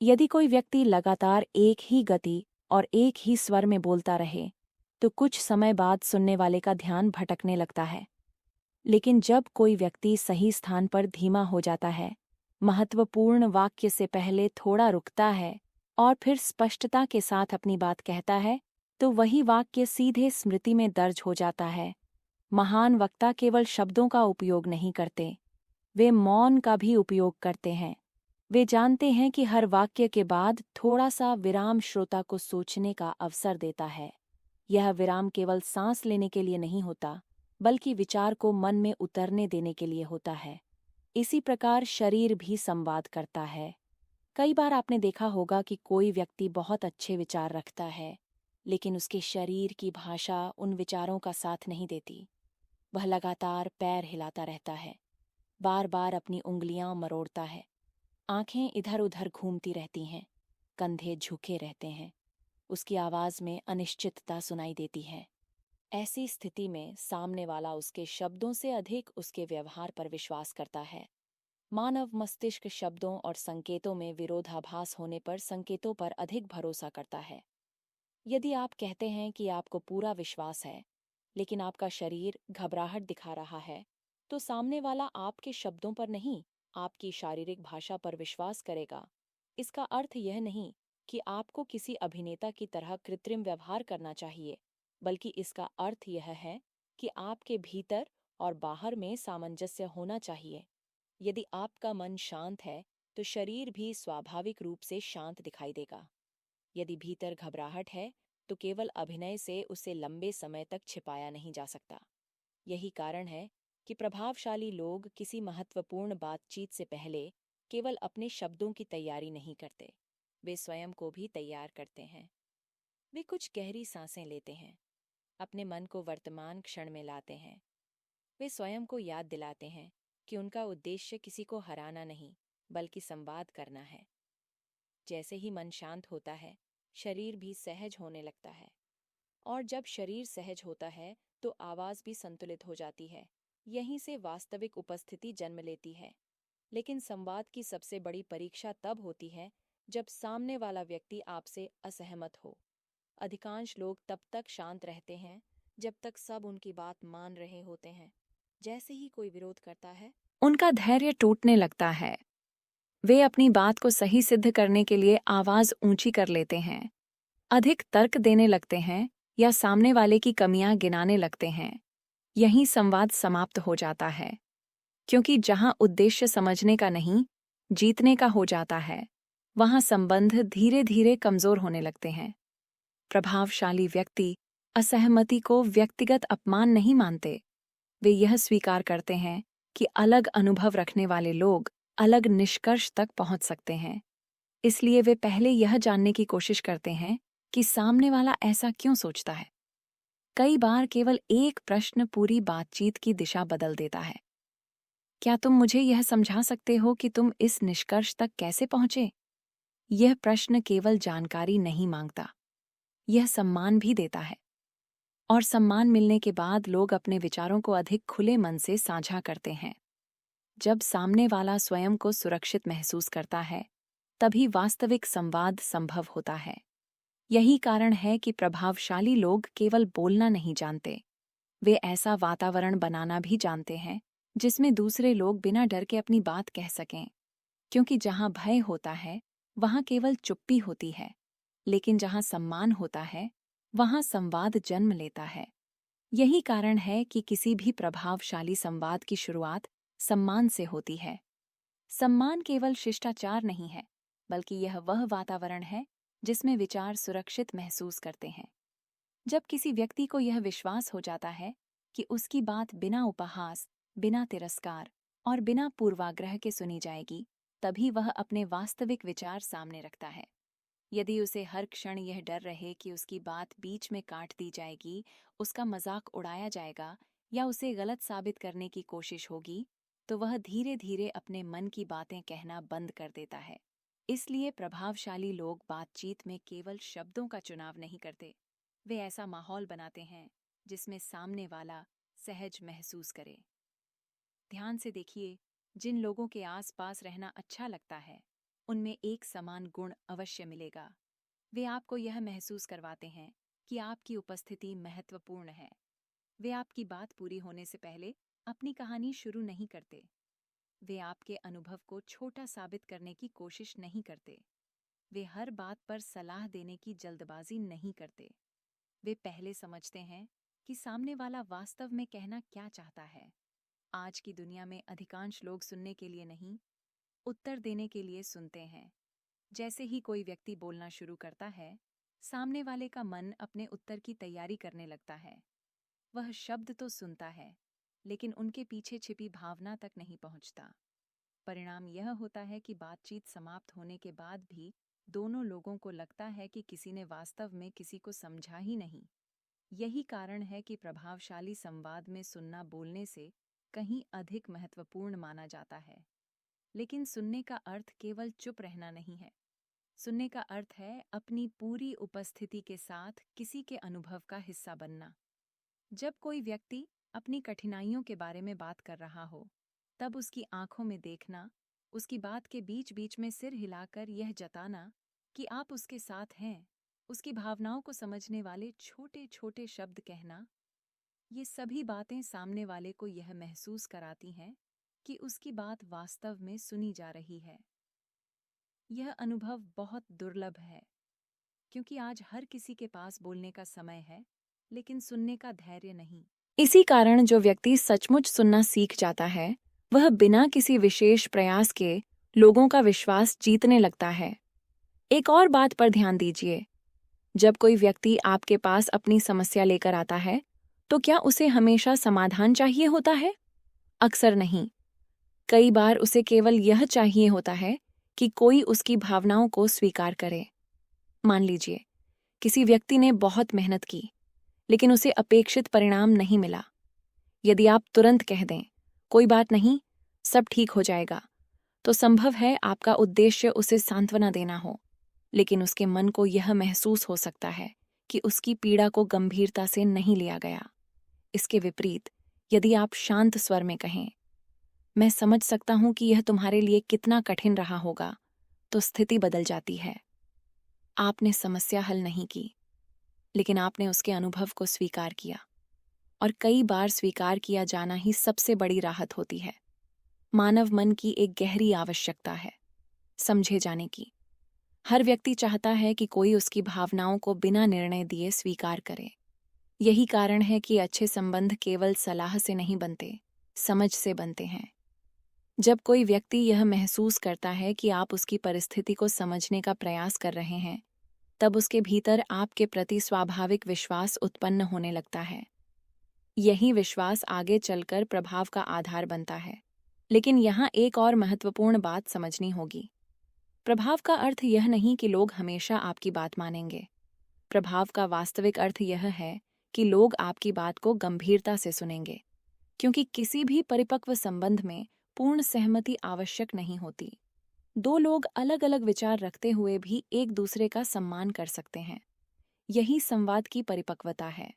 यदि कोई व्यक्ति लगातार एक ही गति और एक ही स्वर में बोलता रहे, तो कुछ समय बाद सुनने वाले का ध्यान भटकने लगता है। लेकिन जब कोई व्यक्ति सही स्थान पर धीमा हो जाता है, महत्वपूर्ण वाक्य से पहले थोड़ा रुकता है और फिर स्पष्टता के साथ अपनी बात कहता है, तो वही वाक्य सीधे स्मृति में दर्ज हो जाता है। महान वक्ता केवल शब्दों का उपयोग नहीं करते, वे मौन का भी उपयोग करते हैं। वे जानते हैं कि हर वाक्य के बाद थोड़ा सा विराम श्रोता को सोचने का अवसर देता है। यह विराम केवल सांस लेने के लिए नहीं होता, बल्कि विचार को मन में उतरने देने के लिए होता है। इसी प्रकार शरीर भी संवाद करता है। कई बार आपने देखा होगा कि कोई व्यक्ति बहुत अच्छे विचार रखता है, लेकिन उसके शरीर की भाषा उन विचारों का साथ नहीं देती। वह लगातार पैर हिलाता रहता है, बार बार अपनी उंगलियां मरोड़ता है, आंखें इधर उधर घूमती रहती हैं, कंधे झुके रहते हैं। उसकी आवाज में अनिश्चितता सुनाई देती है। ऐसी स्थिति में सामने वाला उसके शब्दों से अधिक उसके व्यवहार पर विश्वास करता है। मानव मस्तिष्क शब्दों और संकेतों में विरोधाभास होने पर संकेतों पर अधिक भरोसा करता है। यदि आप कहते हैं कि आपको पूरा विश्वास है, लेकिन आपका शरीर घबराहट दिखा रहा है, तो सामने वाला आपके शब्दों पर नहीं, आपकी शारीरिक भाषा पर विश्वास करेगा। इसका अर्थ यह नहीं कि आपको किसी अभिनेता की तरह कृत्रिम व्यवहार करना चाहिए, बल्कि इसका अर्थ यह है कि आपके भीतर और बाहर में सामंजस्य होना चाहिए। यदि आपका मन शांत है, तो शरीर भी स्वाभाविक रूप से शांत दिखाई देगा। यदि भीतर घबराहट है, तो केवल अभिनय से उसे लंबे समय तक छिपाया नहीं जा सकता। यही कारण है कि प्रभावशाली लोग किसी महत्वपूर्ण बातचीत से पहले केवल अपने शब्दों की तैयारी नहीं करते, वे स्वयं को भी तैयार करते हैं। वे कुछ गहरी सांसें लेते हैं, अपने मन को वर्तमान क्षण में लाते हैं। वे स्वयं को याद दिलाते हैं कि उनका उद्देश्य किसी को हराना नहीं, बल्कि संवाद करना है। जैसे ही मन शांत होता है, शरीर भी सहज होने लगता है, और जब शरीर सहज होता है, तो आवाज भी संतुलित हो जाती है। यहीं से वास्तविक उपस्थिति जन्म लेती है। लेकिन संवाद की सबसे बड़ी परीक्षा तब होती है जब सामने वाला व्यक्ति आपसे असहमत हो। अधिकांश लोग तब तक शांत रहते हैं जब तक सब उनकी बात मान रहे होते हैं। जैसे ही कोई विरोध करता है, उनका धैर्य टूटने लगता है। वे अपनी बात को सही सिद्ध करने के लिए आवाज ऊंची कर लेते हैं, अधिक तर्क देने लगते हैं, या सामने वाले की कमियां गिनाने लगते हैं। यहीं संवाद समाप्त हो जाता है, क्योंकि जहां उद्देश्य समझने का नहीं, जीतने का हो जाता है, वहां संबंध धीरे धीरे कमजोर होने लगते हैं। प्रभावशाली व्यक्ति असहमति को व्यक्तिगत अपमान नहीं मानते। वे यह स्वीकार करते हैं कि अलग अनुभव रखने वाले लोग अलग निष्कर्ष तक पहुंच सकते हैं। इसलिए वे पहले यह जानने की कोशिश करते हैं कि सामने वाला ऐसा क्यों सोचता है। कई बार केवल एक प्रश्न पूरी बातचीत की दिशा बदल देता है। क्या तुम मुझे यह समझा सकते हो कि तुम इस निष्कर्ष तक कैसे पहुंचे? यह प्रश्न केवल जानकारी नहीं मांगता, यह सम्मान भी देता है। और सम्मान मिलने के बाद लोग अपने विचारों को अधिक खुले मन से साझा करते हैं। जब सामने वाला स्वयं को सुरक्षित महसूस करता है, तभी वास्तविक संवाद संभव होता है। यही कारण है कि प्रभावशाली लोग केवल बोलना नहीं जानते, वे ऐसा वातावरण बनाना भी जानते हैं जिसमें दूसरे लोग बिना डर के अपनी बात कह सकें। क्योंकि जहाँ भय होता है वहाँ केवल चुप्पी होती है, लेकिन जहाँ सम्मान होता है वहाँ संवाद जन्म लेता है। यही कारण है कि किसी भी प्रभावशाली संवाद की शुरुआत सम्मान से होती है। सम्मान केवल शिष्टाचार नहीं है, बल्कि यह वह वातावरण है जिसमें विचार सुरक्षित महसूस करते हैं। जब किसी व्यक्ति को यह विश्वास हो जाता है कि उसकी बात बिना उपहास, बिना तिरस्कार और बिना पूर्वाग्रह के सुनी जाएगी, तभी वह अपने वास्तविक विचार सामने रखता है। यदि उसे हर क्षण यह डर रहे कि उसकी बात बीच में काट दी जाएगी, उसका मजाक उड़ाया जाएगा या उसे गलत साबित करने की कोशिश होगी, तो वह धीरे धीरे अपने मन की बातें कहना बंद कर देता है। इसलिए प्रभावशाली लोग बातचीत में केवल शब्दों का चुनाव नहीं करते, वे ऐसा माहौल बनाते हैं जिसमें सामने वाला सहज महसूस करे। ध्यान से देखिए, जिन लोगों के आसपास रहना अच्छा लगता है, उनमें एक समान गुण अवश्य मिलेगा। वे आपको यह महसूस करवाते हैं कि आपकी उपस्थिति महत्वपूर्ण है। वे आपकी बात पूरी होने से पहले अपनी कहानी शुरू नहीं करते। वे आपके अनुभव को छोटा साबित करने की कोशिश नहीं करते। वे हर बात पर सलाह देने की जल्दबाजी नहीं करते। वे पहले समझते हैं कि सामने वाला वास्तव में कहना क्या चाहता है। आज की दुनिया में अधिकांश लोग सुनने के लिए नहीं, उत्तर देने के लिए सुनते हैं। जैसे ही कोई व्यक्ति बोलना शुरू करता है, सामने वाले का मन अपने उत्तर की तैयारी करने लगता है। वह शब्द तो सुनता है, लेकिन उनके पीछे छिपी भावना तक नहीं पहुंचता। परिणाम यह होता है कि बातचीत समाप्त होने के बाद भी दोनों लोगों को लगता है कि किसी ने वास्तव में किसी को समझा ही नहीं। यही कारण है कि प्रभावशाली संवाद में सुनना बोलने से कहीं अधिक महत्वपूर्ण माना जाता है। लेकिन सुनने का अर्थ केवल चुप रहना नहीं है। सुनने का अर्थ है अपनी पूरी उपस्थिति के साथ किसी के अनुभव का हिस्सा बनना। जब कोई व्यक्ति अपनी कठिनाइयों के बारे में बात कर रहा हो, तब उसकी आंखों में देखना, उसकी बात के बीच बीच में सिर हिलाकर यह जताना कि आप उसके साथ हैं, उसकी भावनाओं को समझने वाले छोटे छोटे शब्द कहना, ये सभी बातें सामने वाले को यह महसूस कराती हैं कि उसकी बात वास्तव में सुनी जा रही है। यह अनुभव बहुत दुर्लभ है, क्योंकि आज हर किसी के पास बोलने का समय है, लेकिन सुनने का धैर्य नहीं। इसी कारण जो व्यक्ति सचमुच सुनना सीख जाता है, वह बिना किसी विशेष प्रयास के लोगों का विश्वास जीतने लगता है। एक और बात पर ध्यान दीजिए, जब कोई व्यक्ति आपके पास अपनी समस्या लेकर आता है, तो क्या उसे हमेशा समाधान चाहिए होता है? अक्सर नहीं। कई बार उसे केवल यह चाहिए होता है कि कोई उसकी भावनाओं को स्वीकार करे। मान लीजिए, किसी व्यक्ति ने बहुत मेहनत की, लेकिन उसे अपेक्षित परिणाम नहीं मिला। यदि आप तुरंत कह दें, कोई बात नहीं, सब ठीक हो जाएगा, तो संभव है आपका उद्देश्य उसे सांत्वना देना हो, लेकिन उसके मन को यह महसूस हो सकता है कि उसकी पीड़ा को गंभीरता से नहीं लिया गया। इसके विपरीत, यदि आप शांत स्वर में कहें, मैं समझ सकता हूं कि यह तुम्हारे लिए कितना कठिन रहा होगा, तो स्थिति बदल जाती है। आपने समस्या हल नहीं की, लेकिन आपने उसके अनुभव को स्वीकार किया, और कई बार स्वीकार किया जाना ही सबसे बड़ी राहत होती है। मानव मन की एक गहरी आवश्यकता है समझे जाने की। हर व्यक्ति चाहता है कि कोई उसकी भावनाओं को बिना निर्णय दिए स्वीकार करे। यही कारण है कि अच्छे संबंध केवल सलाह से नहीं बनते, समझ से बनते हैं। जब कोई व्यक्ति यह महसूस करता है कि आप उसकी परिस्थिति को समझने का प्रयास कर रहे हैं, तब उसके भीतर आपके प्रति स्वाभाविक विश्वास उत्पन्न होने लगता है। यही विश्वास आगे चलकर प्रभाव का आधार बनता है। लेकिन यहाँ एक और महत्वपूर्ण बात समझनी होगी। प्रभाव का अर्थ यह नहीं कि लोग हमेशा आपकी बात मानेंगे। प्रभाव का वास्तविक अर्थ यह है कि लोग आपकी बात को गंभीरता से सुनेंगे, क्योंकि किसी भी परिपक्व संबंध में पूर्ण सहमति आवश्यक नहीं होती। दो लोग अलग अलग विचार रखते हुए भी एक दूसरे का सम्मान कर सकते हैं। यही संवाद की परिपक्वता है।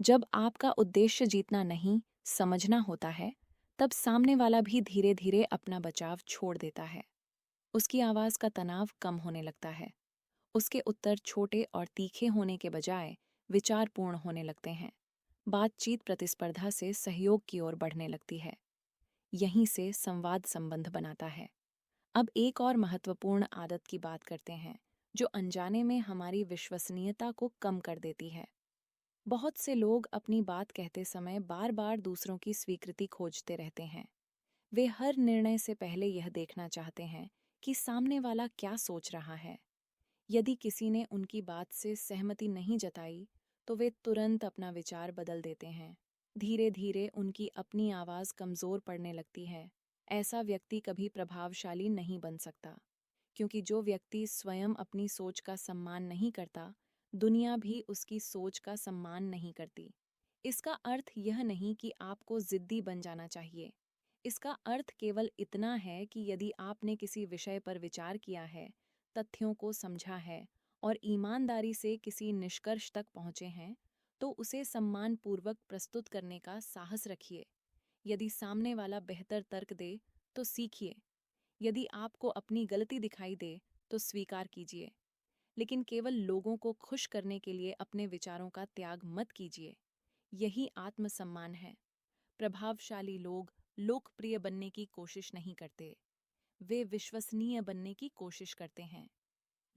जब आपका उद्देश्य जीतना नहीं, समझना होता है, तब सामने वाला भी धीरे धीरे अपना बचाव छोड़ देता है। उसकी आवाज का तनाव कम होने लगता है। उसके उत्तर छोटे और तीखे होने के बजाय विचारपूर्ण होने लगते हैं। बातचीत प्रतिस्पर्धा से सहयोग की ओर बढ़ने लगती है। यहीं से संवाद संबंध बनाता है। अब एक और महत्वपूर्ण आदत की बात करते हैं, जो अनजाने में हमारी विश्वसनीयता को कम कर देती है। बहुत से लोग अपनी बात कहते समय बार बार दूसरों की स्वीकृति खोजते रहते हैं। वे हर निर्णय से पहले यह देखना चाहते हैं कि सामने वाला क्या सोच रहा है। यदि किसी ने उनकी बात से सहमति नहीं जताई, तो वे तुरंत अपना विचार बदल देते हैं। धीरे धीरे उनकी अपनी आवाज कमजोर पड़ने लगती है। ऐसा व्यक्ति कभी प्रभावशाली नहीं बन सकता, क्योंकि जो व्यक्ति स्वयं अपनी सोच का सम्मान नहीं करता, दुनिया भी उसकी सोच का सम्मान नहीं करती। इसका अर्थ यह नहीं कि आपको जिद्दी बन जाना चाहिए। इसका अर्थ केवल इतना है कि यदि आपने किसी विषय पर विचार किया है, तथ्यों को समझा है और ईमानदारी से किसी निष्कर्ष तक पहुंचे हैं, तो उसे सम्मानपूर्वक प्रस्तुत करने का साहस रखिए। यदि सामने वाला बेहतर तर्क दे, तो सीखिए। यदि आपको अपनी गलती दिखाई दे, तो स्वीकार कीजिए। लेकिन केवल लोगों को खुश करने के लिए अपने विचारों का त्याग मत कीजिए। यही आत्मसम्मान है। प्रभावशाली लोग लोकप्रिय बनने की कोशिश नहीं करते, वे विश्वसनीय बनने की कोशिश करते हैं।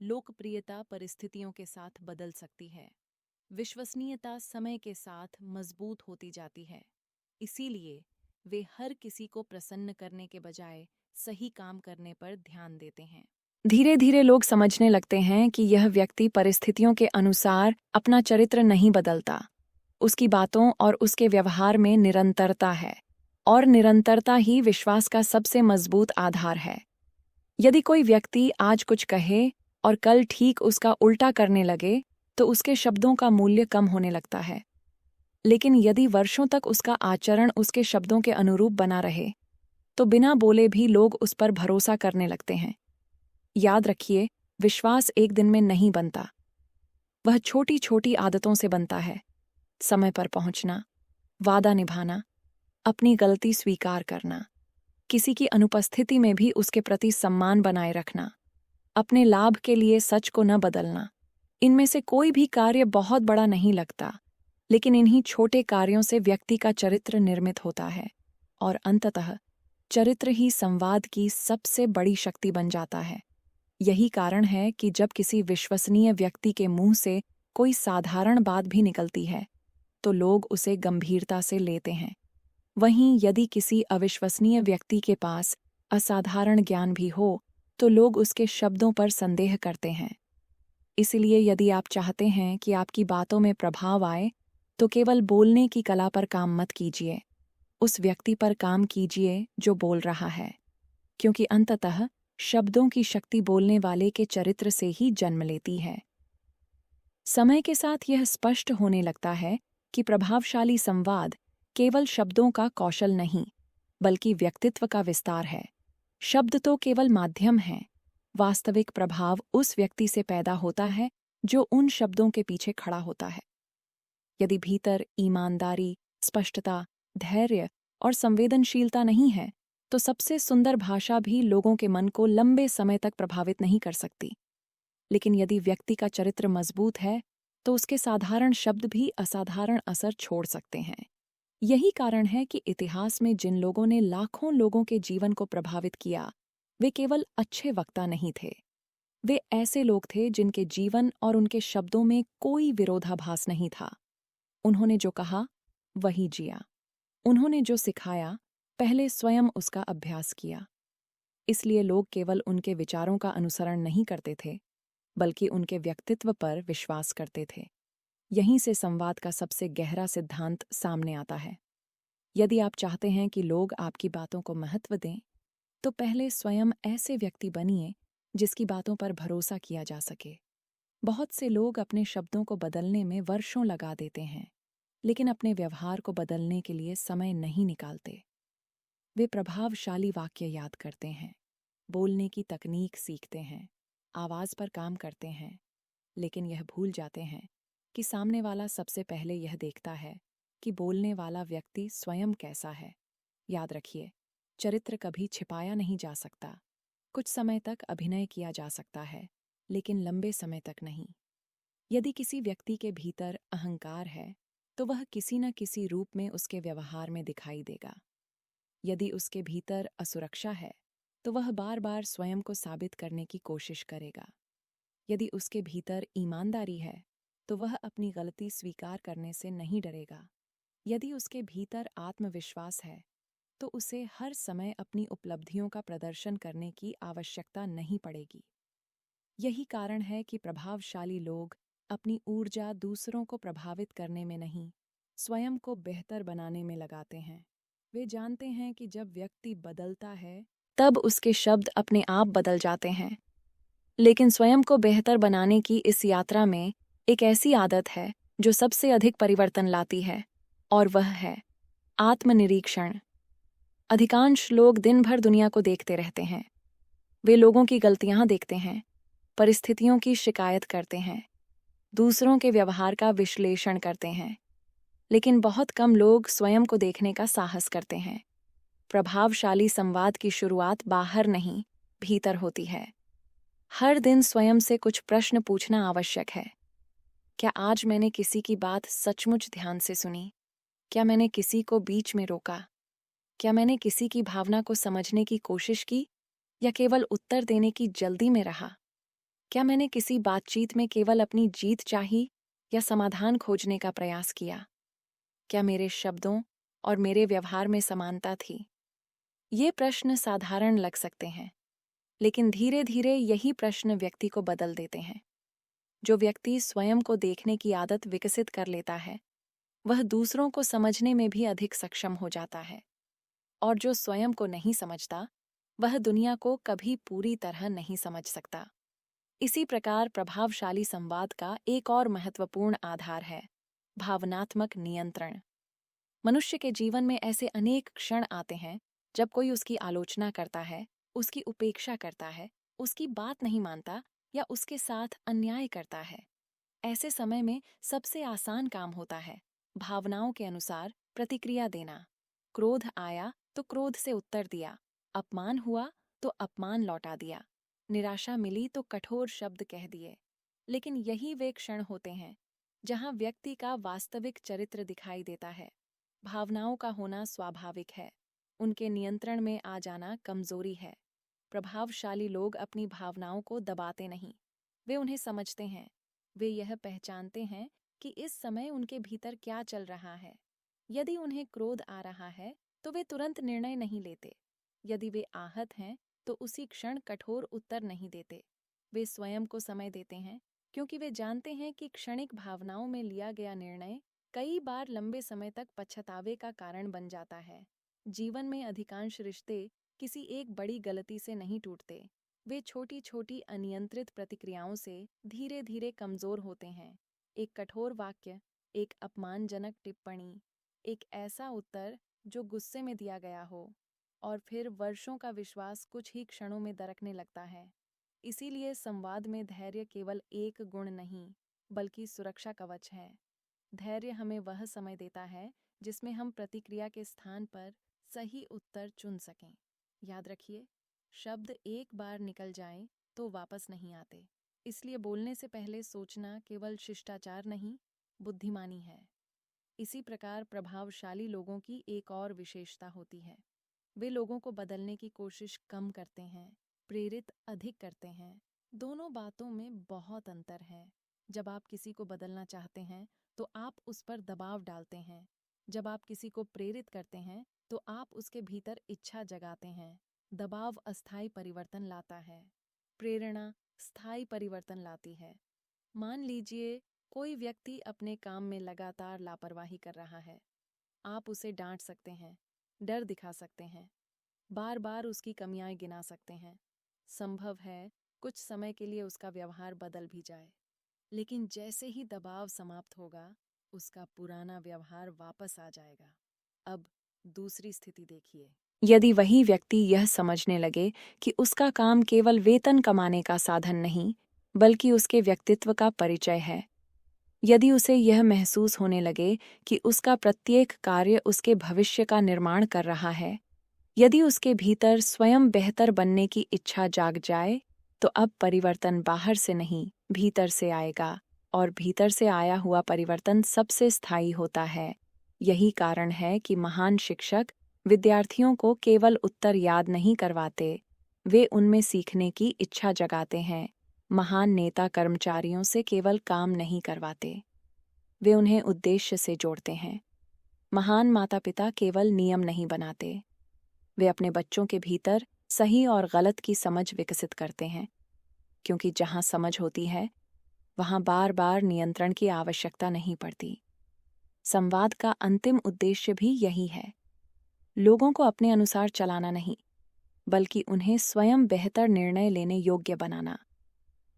लोकप्रियता परिस्थितियों के साथ बदल सकती है, विश्वसनीयता समय के साथ मजबूत होती जाती है। इसीलिए वे हर किसी को प्रसन्न करने के बजाय सही काम करने पर ध्यान देते हैं। धीरे धीरे लोग समझने लगते हैं कि यह व्यक्ति परिस्थितियों के अनुसार अपना चरित्र नहीं बदलता। उसकी बातों और उसके व्यवहार में निरंतरता है, और निरंतरता ही विश्वास का सबसे मजबूत आधार है। यदि कोई व्यक्ति आज कुछ कहे और कल ठीक उसका उल्टा करने लगे, तो उसके शब्दों का मूल्य कम होने लगता है। लेकिन यदि वर्षों तक उसका आचरण उसके शब्दों के अनुरूप बना रहे, तो बिना बोले भी लोग उस पर भरोसा करने लगते हैं। याद रखिए, विश्वास एक दिन में नहीं बनता। वह छोटी छोटी आदतों से बनता है। समय पर पहुंचना, वादा निभाना, अपनी गलती स्वीकार करना, किसी की अनुपस्थिति में भी उसके प्रति सम्मान बनाए रखना, अपने लाभ के लिए सच को न बदलना। इनमें से कोई भी कार्य बहुत बड़ा नहीं लगता, लेकिन इन्हीं छोटे कार्यों से व्यक्ति का चरित्र निर्मित होता है, और अंततः चरित्र ही संवाद की सबसे बड़ी शक्ति बन जाता है। यही कारण है कि जब किसी विश्वसनीय व्यक्ति के मुंह से कोई साधारण बात भी निकलती है, तो लोग उसे गंभीरता से लेते हैं। वहीं यदि किसी अविश्वसनीय व्यक्ति के पास असाधारण ज्ञान भी हो, तो लोग उसके शब्दों पर संदेह करते हैं। इसलिए यदि आप चाहते हैं कि आपकी बातों में प्रभाव आए, तो केवल बोलने की कला पर काम मत कीजिए, उस व्यक्ति पर काम कीजिए जो बोल रहा है, क्योंकि अंततः शब्दों की शक्ति बोलने वाले के चरित्र से ही जन्म लेती है। समय के साथ यह स्पष्ट होने लगता है कि प्रभावशाली संवाद केवल शब्दों का कौशल नहीं, बल्कि व्यक्तित्व का विस्तार है। शब्द तो केवल माध्यम हैं, वास्तविक प्रभाव उस व्यक्ति से पैदा होता है जो उन शब्दों के पीछे खड़ा होता है। यदि भीतर ईमानदारी, स्पष्टता, धैर्य और संवेदनशीलता नहीं है, तो सबसे सुंदर भाषा भी लोगों के मन को लंबे समय तक प्रभावित नहीं कर सकती। लेकिन यदि व्यक्ति का चरित्र मजबूत है, तो उसके साधारण शब्द भी असाधारण असर छोड़ सकते हैं। यही कारण है कि इतिहास में जिन लोगों ने लाखों लोगों के जीवन को प्रभावित किया, वे केवल अच्छे वक्ता नहीं थे। वे ऐसे लोग थे जिनके जीवन और उनके शब्दों में कोई विरोधाभास नहीं था। उन्होंने जो कहा, वही जिया। उन्होंने जो सिखाया, पहले स्वयं उसका अभ्यास किया। इसलिए लोग केवल उनके विचारों का अनुसरण नहीं करते थे, बल्कि उनके व्यक्तित्व पर विश्वास करते थे। यहीं से संवाद का सबसे गहरा सिद्धांत सामने आता है। यदि आप चाहते हैं कि लोग आपकी बातों को महत्व दें, तो पहले स्वयं ऐसे व्यक्ति बनिए जिसकी बातों पर भरोसा किया जा सके। बहुत से लोग अपने शब्दों को बदलने में वर्षों लगा देते हैं, लेकिन अपने व्यवहार को बदलने के लिए समय नहीं निकालते। वे प्रभावशाली वाक्य याद करते हैं, बोलने की तकनीक सीखते हैं, आवाज पर काम करते हैं, लेकिन यह भूल जाते हैं कि सामने वाला सबसे पहले यह देखता है कि बोलने वाला व्यक्ति स्वयं कैसा है। याद रखिए, चरित्र कभी छिपाया नहीं जा सकता। कुछ समय तक अभिनय किया जा सकता है, लेकिन लंबे समय तक नहीं। यदि किसी व्यक्ति के भीतर अहंकार है, तो वह किसी न किसी रूप में उसके व्यवहार में दिखाई देगा। यदि उसके भीतर असुरक्षा है, तो वह बार बार स्वयं को साबित करने की कोशिश करेगा। यदि उसके भीतर ईमानदारी है तो वह अपनी गलती स्वीकार करने से नहीं डरेगा। यदि उसके भीतर आत्मविश्वास है तो उसे हर समय अपनी उपलब्धियों का प्रदर्शन करने की आवश्यकता नहीं पड़ेगी। यही कारण है कि प्रभावशाली लोग अपनी ऊर्जा दूसरों को प्रभावित करने में नहीं, स्वयं को बेहतर बनाने में लगाते हैं। वे जानते हैं कि जब व्यक्ति बदलता है तब उसके शब्द अपने आप बदल जाते हैं। लेकिन स्वयं को बेहतर बनाने की इस यात्रा में एक ऐसी आदत है जो सबसे अधिक परिवर्तन लाती है, और वह है आत्मनिरीक्षण। अधिकांश लोग दिन भर दुनिया को देखते रहते हैं। वे लोगों की गलतियां देखते हैं, परिस्थितियों की शिकायत करते हैं, दूसरों के व्यवहार का विश्लेषण करते हैं, लेकिन बहुत कम लोग स्वयं को देखने का साहस करते हैं। प्रभावशाली संवाद की शुरुआत बाहर नहीं, भीतर होती है। हर दिन स्वयं से कुछ प्रश्न पूछना आवश्यक है। क्या आज मैंने किसी की बात सचमुच ध्यान से सुनी? क्या मैंने किसी को बीच में रोका? क्या मैंने किसी की भावना को समझने की कोशिश की या केवल उत्तर देने की जल्दी में रहा? क्या मैंने किसी बातचीत में केवल अपनी जीत चाही या समाधान खोजने का प्रयास किया? क्या मेरे शब्दों और मेरे व्यवहार में समानता थी? ये प्रश्न साधारण लग सकते हैं, लेकिन धीरे धीरे यही प्रश्न व्यक्ति को बदल देते हैं। जो व्यक्ति स्वयं को देखने की आदत विकसित कर लेता है, वह दूसरों को समझने में भी अधिक सक्षम हो जाता है। और जो स्वयं को नहीं समझता, वह दुनिया को कभी पूरी तरह नहीं समझ सकता। इसी प्रकार प्रभावशाली संवाद का एक और महत्वपूर्ण आधार है भावनात्मक नियंत्रण। मनुष्य के जीवन में ऐसे अनेक क्षण आते हैं जब कोई उसकी आलोचना करता है, उसकी उपेक्षा करता है, उसकी बात नहीं मानता या उसके साथ अन्याय करता है। ऐसे समय में सबसे आसान काम होता है भावनाओं के अनुसार प्रतिक्रिया देना। क्रोध आया तो क्रोध से उत्तर दिया, अपमान हुआ तो अपमान लौटा दिया, निराशा मिली तो कठोर शब्द कह दिए। लेकिन यही वे क्षण होते हैं जहां व्यक्ति का वास्तविक चरित्र दिखाई देता है। भावनाओं का होना स्वाभाविक है, उनके नियंत्रण में आ जाना कमजोरी है। प्रभावशाली लोग अपनी भावनाओं को दबाते नहीं, वे उन्हें समझते हैं। वे यह पहचानते हैं कि इस समय उनके भीतर क्या चल रहा है। यदि उन्हें क्रोध आ रहा है तो वे तुरंत निर्णय नहीं लेते। यदि वे आहत हैं तो उसी क्षण कठोर उत्तर नहीं देते। वे स्वयं को समय देते हैं, क्योंकि वे जानते हैं कि क्षणिक भावनाओं में लिया गया निर्णय कई बार लंबे समय तक पछतावे का कारण बन जाता है। जीवन में अधिकांश रिश्ते किसी एक बड़ी गलती से नहीं टूटते, वे छोटी छोटी अनियंत्रित प्रतिक्रियाओं से धीरे धीरे कमजोर होते हैं। एक कठोर वाक्य, एक अपमानजनक टिप्पणी, एक ऐसा उत्तर जो गुस्से में दिया गया हो, और फिर वर्षों का विश्वास कुछ ही क्षणों में दरकने लगता है। इसीलिए संवाद में धैर्य केवल एक गुण नहीं, बल्कि सुरक्षा कवच है। धैर्य हमें वह समय देता है जिसमें हम प्रतिक्रिया के स्थान पर सही उत्तर चुन सकें। याद रखिए, शब्द एक बार निकल जाएं तो वापस नहीं आते। इसलिए बोलने से पहले सोचना केवल शिष्टाचार नहीं, बुद्धिमानी है। इसी प्रकार प्रभावशाली लोगों की एक और विशेषता होती है, वे लोगों को बदलने की कोशिश कम करते हैं, प्रेरित अधिक करते हैं। दोनों बातों में बहुत अंतर है। जब आप किसी को बदलना चाहते हैं तो आप उस पर दबाव डालते हैं। जब आप किसी को प्रेरित करते हैं तो आप उसके भीतर इच्छा जगाते हैं। दबाव अस्थायी परिवर्तन लाता है, प्रेरणा स्थायी परिवर्तन लाती है। मान लीजिए कोई व्यक्ति अपने काम में लगातार लापरवाही कर रहा है। आप उसे डांट सकते हैं, डर दिखा सकते हैं, बार बार उसकी कमियां गिना सकते हैं। संभव है कुछ समय के लिए उसका व्यवहार बदल भी जाए, लेकिन जैसे ही दबाव समाप्त होगा, उसका पुराना व्यवहार वापस आ जाएगा। अब दूसरी स्थिति देखिए। यदि वही व्यक्ति यह समझने लगे कि उसका काम केवल वेतन कमाने का साधन नहीं, बल्कि उसके व्यक्तित्व का परिचय है, यदि उसे यह महसूस होने लगे कि उसका प्रत्येक कार्य उसके भविष्य का निर्माण कर रहा है, यदि उसके भीतर स्वयं बेहतर बनने की इच्छा जाग जाए, तो अब परिवर्तन बाहर से नहीं, भीतर से आएगा, और भीतर से आया हुआ परिवर्तन सबसे स्थायी होता है। यही कारण है कि महान शिक्षक विद्यार्थियों को केवल उत्तर याद नहीं करवाते, वे उनमें सीखने की इच्छा जगाते हैं। महान नेता कर्मचारियों से केवल काम नहीं करवाते, वे उन्हें उद्देश्य से जोड़ते हैं। महान माता-पिता केवल नियम नहीं बनाते, वे अपने बच्चों के भीतर सही और गलत की समझ विकसित करते हैं, क्योंकि जहां समझ होती है वहां बार बार नियंत्रण की आवश्यकता नहीं पड़ती। संवाद का अंतिम उद्देश्य भी यही है, लोगों को अपने अनुसार चलाना नहीं, बल्कि उन्हें स्वयं बेहतर निर्णय लेने योग्य बनाना।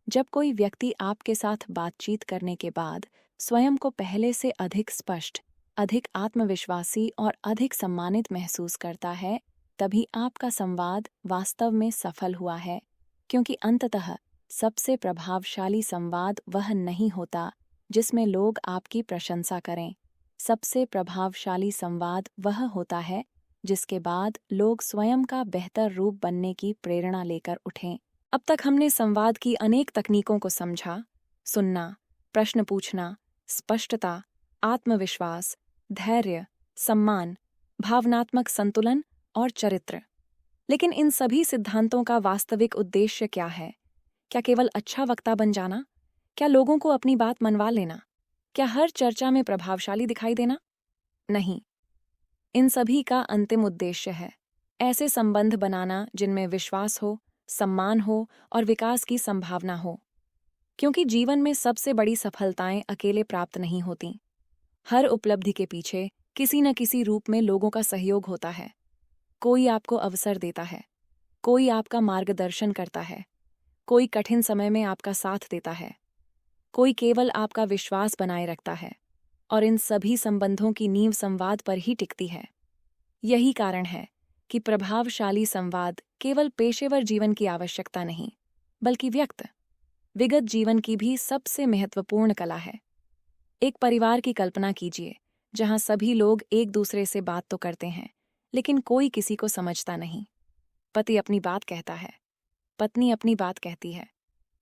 जब कोई व्यक्ति आपके साथ बातचीत करने के बाद स्वयं को पहले से अधिक स्पष्ट, अधिक आत्मविश्वासी और अधिक सम्मानित महसूस करता है, तभी आपका संवाद वास्तव में सफल हुआ है। क्योंकि अंततः सबसे प्रभावशाली संवाद वह नहीं होता जिसमें लोग आपकी प्रशंसा करें। सबसे प्रभावशाली संवाद वह होता है जिसके बाद लोग स्वयं का बेहतर रूप बनने की प्रेरणा लेकर उठें। अब तक हमने संवाद की अनेक तकनीकों को समझा, सुनना, प्रश्न पूछना, स्पष्टता, आत्मविश्वास, धैर्य, सम्मान, भावनात्मक संतुलन और चरित्र। लेकिन इन सभी सिद्धांतों का वास्तविक उद्देश्य क्या है? क्या केवल अच्छा वक्ता बन जाना? क्या लोगों को अपनी बात मनवा लेना? क्या हर चर्चा में प्रभावशाली दिखाई देना? नहीं, इन सभी का अंतिम उद्देश्य है ऐसे संबंध बनाना जिनमें विश्वास हो, सम्मान हो और विकास की संभावना हो। क्योंकि जीवन में सबसे बड़ी सफलताएं अकेले प्राप्त नहीं होती। हर उपलब्धि के पीछे किसी न किसी रूप में लोगों का सहयोग होता है। कोई आपको अवसर देता है, कोई आपका मार्गदर्शन करता है, कोई कठिन समय में आपका साथ देता है, कोई केवल आपका विश्वास बनाए रखता है। और इन सभी संबंधों की नींव संवाद पर ही टिकती है। यही कारण है कि प्रभावशाली संवाद केवल पेशेवर जीवन की आवश्यकता नहीं, बल्कि विगत जीवन की भी सबसे महत्वपूर्ण कला है। एक परिवार की कल्पना कीजिए, जहां सभी लोग एक दूसरे से बात तो करते हैं, लेकिन कोई किसी को समझता नहीं। पति अपनी बात कहता है, पत्नी अपनी बात कहती है,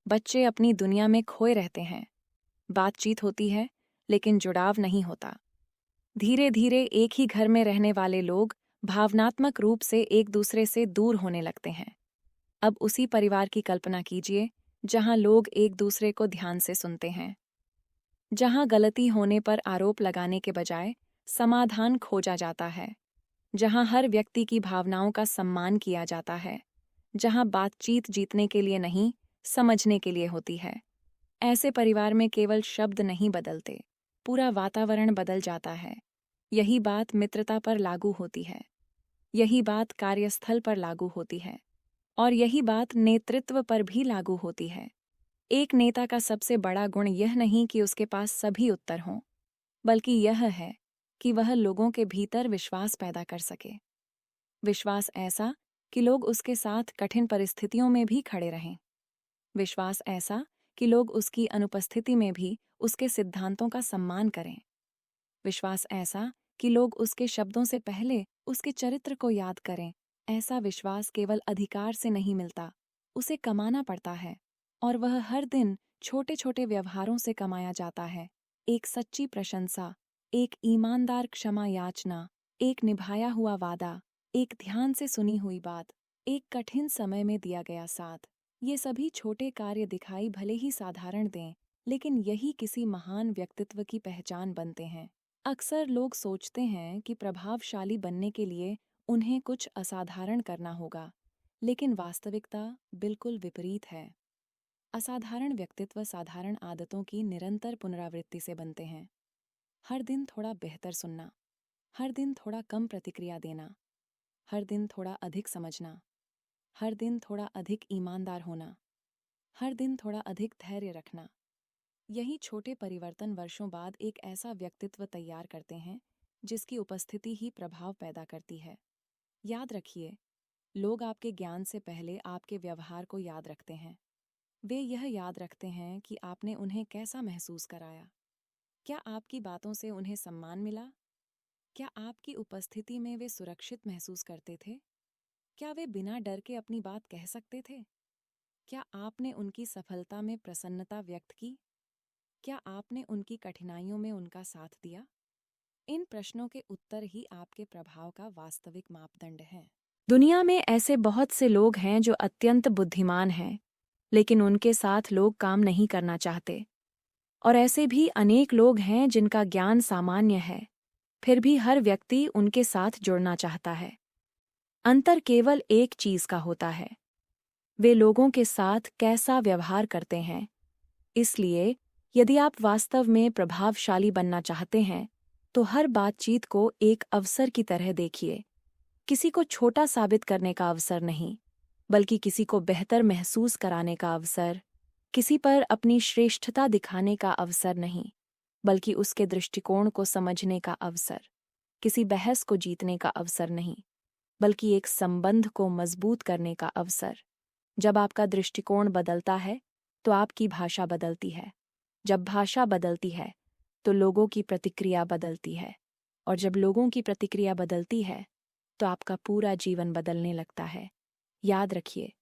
बच्चे अपनी दुनिया में खोए रहते हैं। बातचीत होती है, लेकिन जुड़ाव नहीं होता। धीरे धीरे एक ही घर में रहने वाले लोग भावनात्मक रूप से एक दूसरे से दूर होने लगते हैं। अब उसी परिवार की कल्पना कीजिए, जहां लोग एक दूसरे को ध्यान से सुनते हैं, जहां गलती होने पर आरोप लगाने के बजाय समाधान खोजा जाता है, जहां हर व्यक्ति की भावनाओं का सम्मान किया जाता है, जहां बातचीत जीतने के लिए नहीं, समझने के लिए होती है। ऐसे परिवार में केवल शब्द नहीं बदलते, पूरा वातावरण बदल जाता है। यही बात मित्रता पर लागू होती है, यही बात कार्यस्थल पर लागू होती है, और यही बात नेतृत्व पर भी लागू होती है। एक नेता का सबसे बड़ा गुण यह नहीं कि उसके पास सभी उत्तर हों, बल्कि यह है कि वह लोगों के भीतर विश्वास पैदा कर सके। विश्वास ऐसा कि लोग उसके साथ कठिन परिस्थितियों में भी खड़े रहें। विश्वास ऐसा कि लोग उसकी अनुपस्थिति में भी उसके सिद्धांतों का सम्मान करें। विश्वास ऐसा कि लोग उसके शब्दों से पहले उसके चरित्र को याद करें। ऐसा विश्वास केवल अधिकार से नहीं मिलता, उसे कमाना पड़ता है, और वह हर दिन छोटे छोटे व्यवहारों से कमाया जाता है। एक सच्ची प्रशंसा, एक ईमानदार क्षमा याचना, एक निभाया हुआ वादा, एक ध्यान से सुनी हुई बात, एक कठिन समय में दिया गया साथ। ये सभी छोटे कार्य दिखाई भले ही साधारण दें, लेकिन यही किसी महान व्यक्तित्व की पहचान बनते हैं। अक्सर लोग सोचते हैं कि प्रभावशाली बनने के लिए उन्हें कुछ असाधारण करना होगा, लेकिन वास्तविकता बिल्कुल विपरीत है। असाधारण व्यक्तित्व साधारण आदतों की निरंतर पुनरावृत्ति से बनते हैं। हर दिन थोड़ा बेहतर सुनना, हर दिन थोड़ा कम प्रतिक्रिया देना, हर दिन थोड़ा अधिक समझना, हर दिन थोड़ा अधिक ईमानदार होना, हर दिन थोड़ा अधिक धैर्य रखना। यही छोटे परिवर्तन वर्षों बाद एक ऐसा व्यक्तित्व तैयार करते हैं जिसकी उपस्थिति ही प्रभाव पैदा करती है। याद रखिए, लोग आपके ज्ञान से पहले आपके व्यवहार को याद रखते हैं। वे यह याद रखते हैं कि आपने उन्हें कैसा महसूस कराया। क्या आपकी बातों से उन्हें सम्मान मिला? क्या आपकी उपस्थिति में वे सुरक्षित महसूस करते थे? क्या वे बिना डर के अपनी बात कह सकते थे? क्या आपने उनकी सफलता में प्रसन्नता व्यक्त की? क्या आपने उनकी कठिनाइयों में उनका साथ दिया? इन प्रश्नों के उत्तर ही आपके प्रभाव का वास्तविक मापदंड हैं। दुनिया में ऐसे बहुत से लोग हैं जो अत्यंत बुद्धिमान हैं, लेकिन उनके साथ लोग काम नहीं करना चाहते। और ऐसे भी अनेक लोग हैं जिनका ज्ञान सामान्य है, फिर भी हर व्यक्ति उनके साथ जुड़ना चाहता है। अंतर केवल एक चीज का होता है, वे लोगों के साथ कैसा व्यवहार करते हैं। इसलिए यदि आप वास्तव में प्रभावशाली बनना चाहते हैं, तो हर बातचीत को एक अवसर की तरह देखिए। किसी को छोटा साबित करने का अवसर नहीं, बल्कि किसी को बेहतर महसूस कराने का अवसर। किसी पर अपनी श्रेष्ठता दिखाने का अवसर नहीं, बल्कि उसके दृष्टिकोण को समझने का अवसर। किसी बहस को जीतने का अवसर नहीं, बल्कि एक संबंध को मजबूत करने का अवसर। जब आपका दृष्टिकोण बदलता है, तो आपकी भाषा बदलती है। जब भाषा बदलती है, तो लोगों की प्रतिक्रिया बदलती है। और जब लोगों की प्रतिक्रिया बदलती है, तो आपका पूरा जीवन बदलने लगता है। याद रखिए,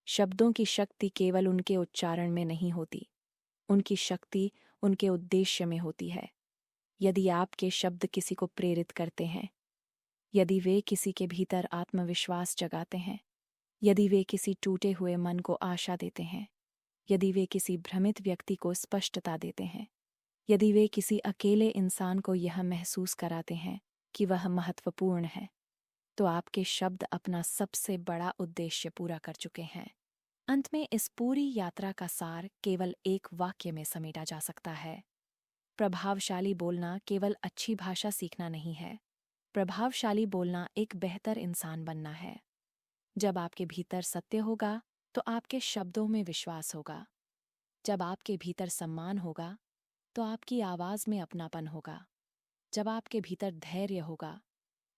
शब्दों की शक्ति केवल उनके उच्चारण में नहीं होती, उनकी शक्ति उनके उद्देश्य में होती है। यदि आपके शब्द किसी को प्रेरित करते हैं, यदि वे किसी के भीतर आत्मविश्वास जगाते हैं, यदि वे किसी टूटे हुए मन को आशा देते हैं, यदि वे किसी भ्रमित व्यक्ति को स्पष्टता देते हैं, यदि वे किसी अकेले इंसान को यह महसूस कराते हैं कि वह महत्वपूर्ण है, तो आपके शब्द अपना सबसे बड़ा उद्देश्य पूरा कर चुके हैं। अंत में इस पूरी यात्रा का सार केवल एक वाक्य में समेटा जा सकता है। प्रभावशाली बोलना केवल अच्छी भाषा सीखना नहीं है। प्रभावशाली बोलना एक बेहतर इंसान बनना है। जब आपके भीतर सत्य होगा, तो आपके शब्दों में विश्वास होगा। जब आपके भीतर सम्मान होगा, तो आपकी आवाज में अपनापन होगा। जब आपके भीतर धैर्य होगा,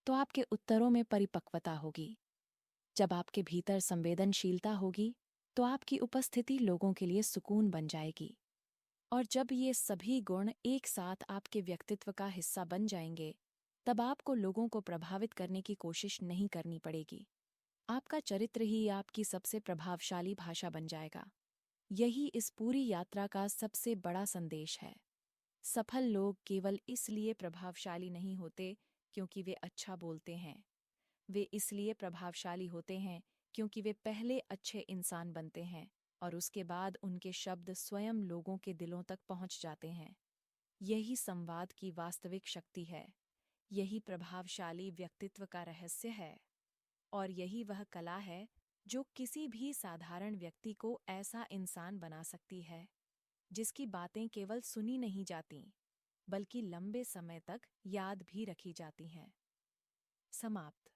तो आपके उत्तरों में परिपक्वता होगी। जब आपके भीतर संवेदनशीलता होगी, तो आपकी उपस्थिति लोगों के लिए सुकून बन जाएगी। और जब ये सभी गुण एक साथ आपके व्यक्तित्व का हिस्सा बन जाएंगे, तब आपको लोगों को प्रभावित करने की कोशिश नहीं करनी पड़ेगी। आपका चरित्र ही आपकी सबसे प्रभावशाली भाषा बन जाएगा। यही इस पूरी यात्रा का सबसे बड़ा संदेश है। सफल लोग केवल इसलिए प्रभावशाली नहीं होते क्योंकि वे अच्छा बोलते हैं। वे इसलिए प्रभावशाली होते हैं क्योंकि वे पहले अच्छे इंसान बनते हैं, और उसके बाद उनके शब्द स्वयं लोगों के दिलों तक पहुंच जाते हैं। यही संवाद की वास्तविक शक्ति है। यही प्रभावशाली व्यक्तित्व का रहस्य है। और यही वह कला है जो किसी भी साधारण व्यक्ति को ऐसा इंसान बना सकती है, जिसकी बातें केवल सुनी नहीं जाती, बल्कि लंबे समय तक याद भी रखी जाती हैं। समाप्त।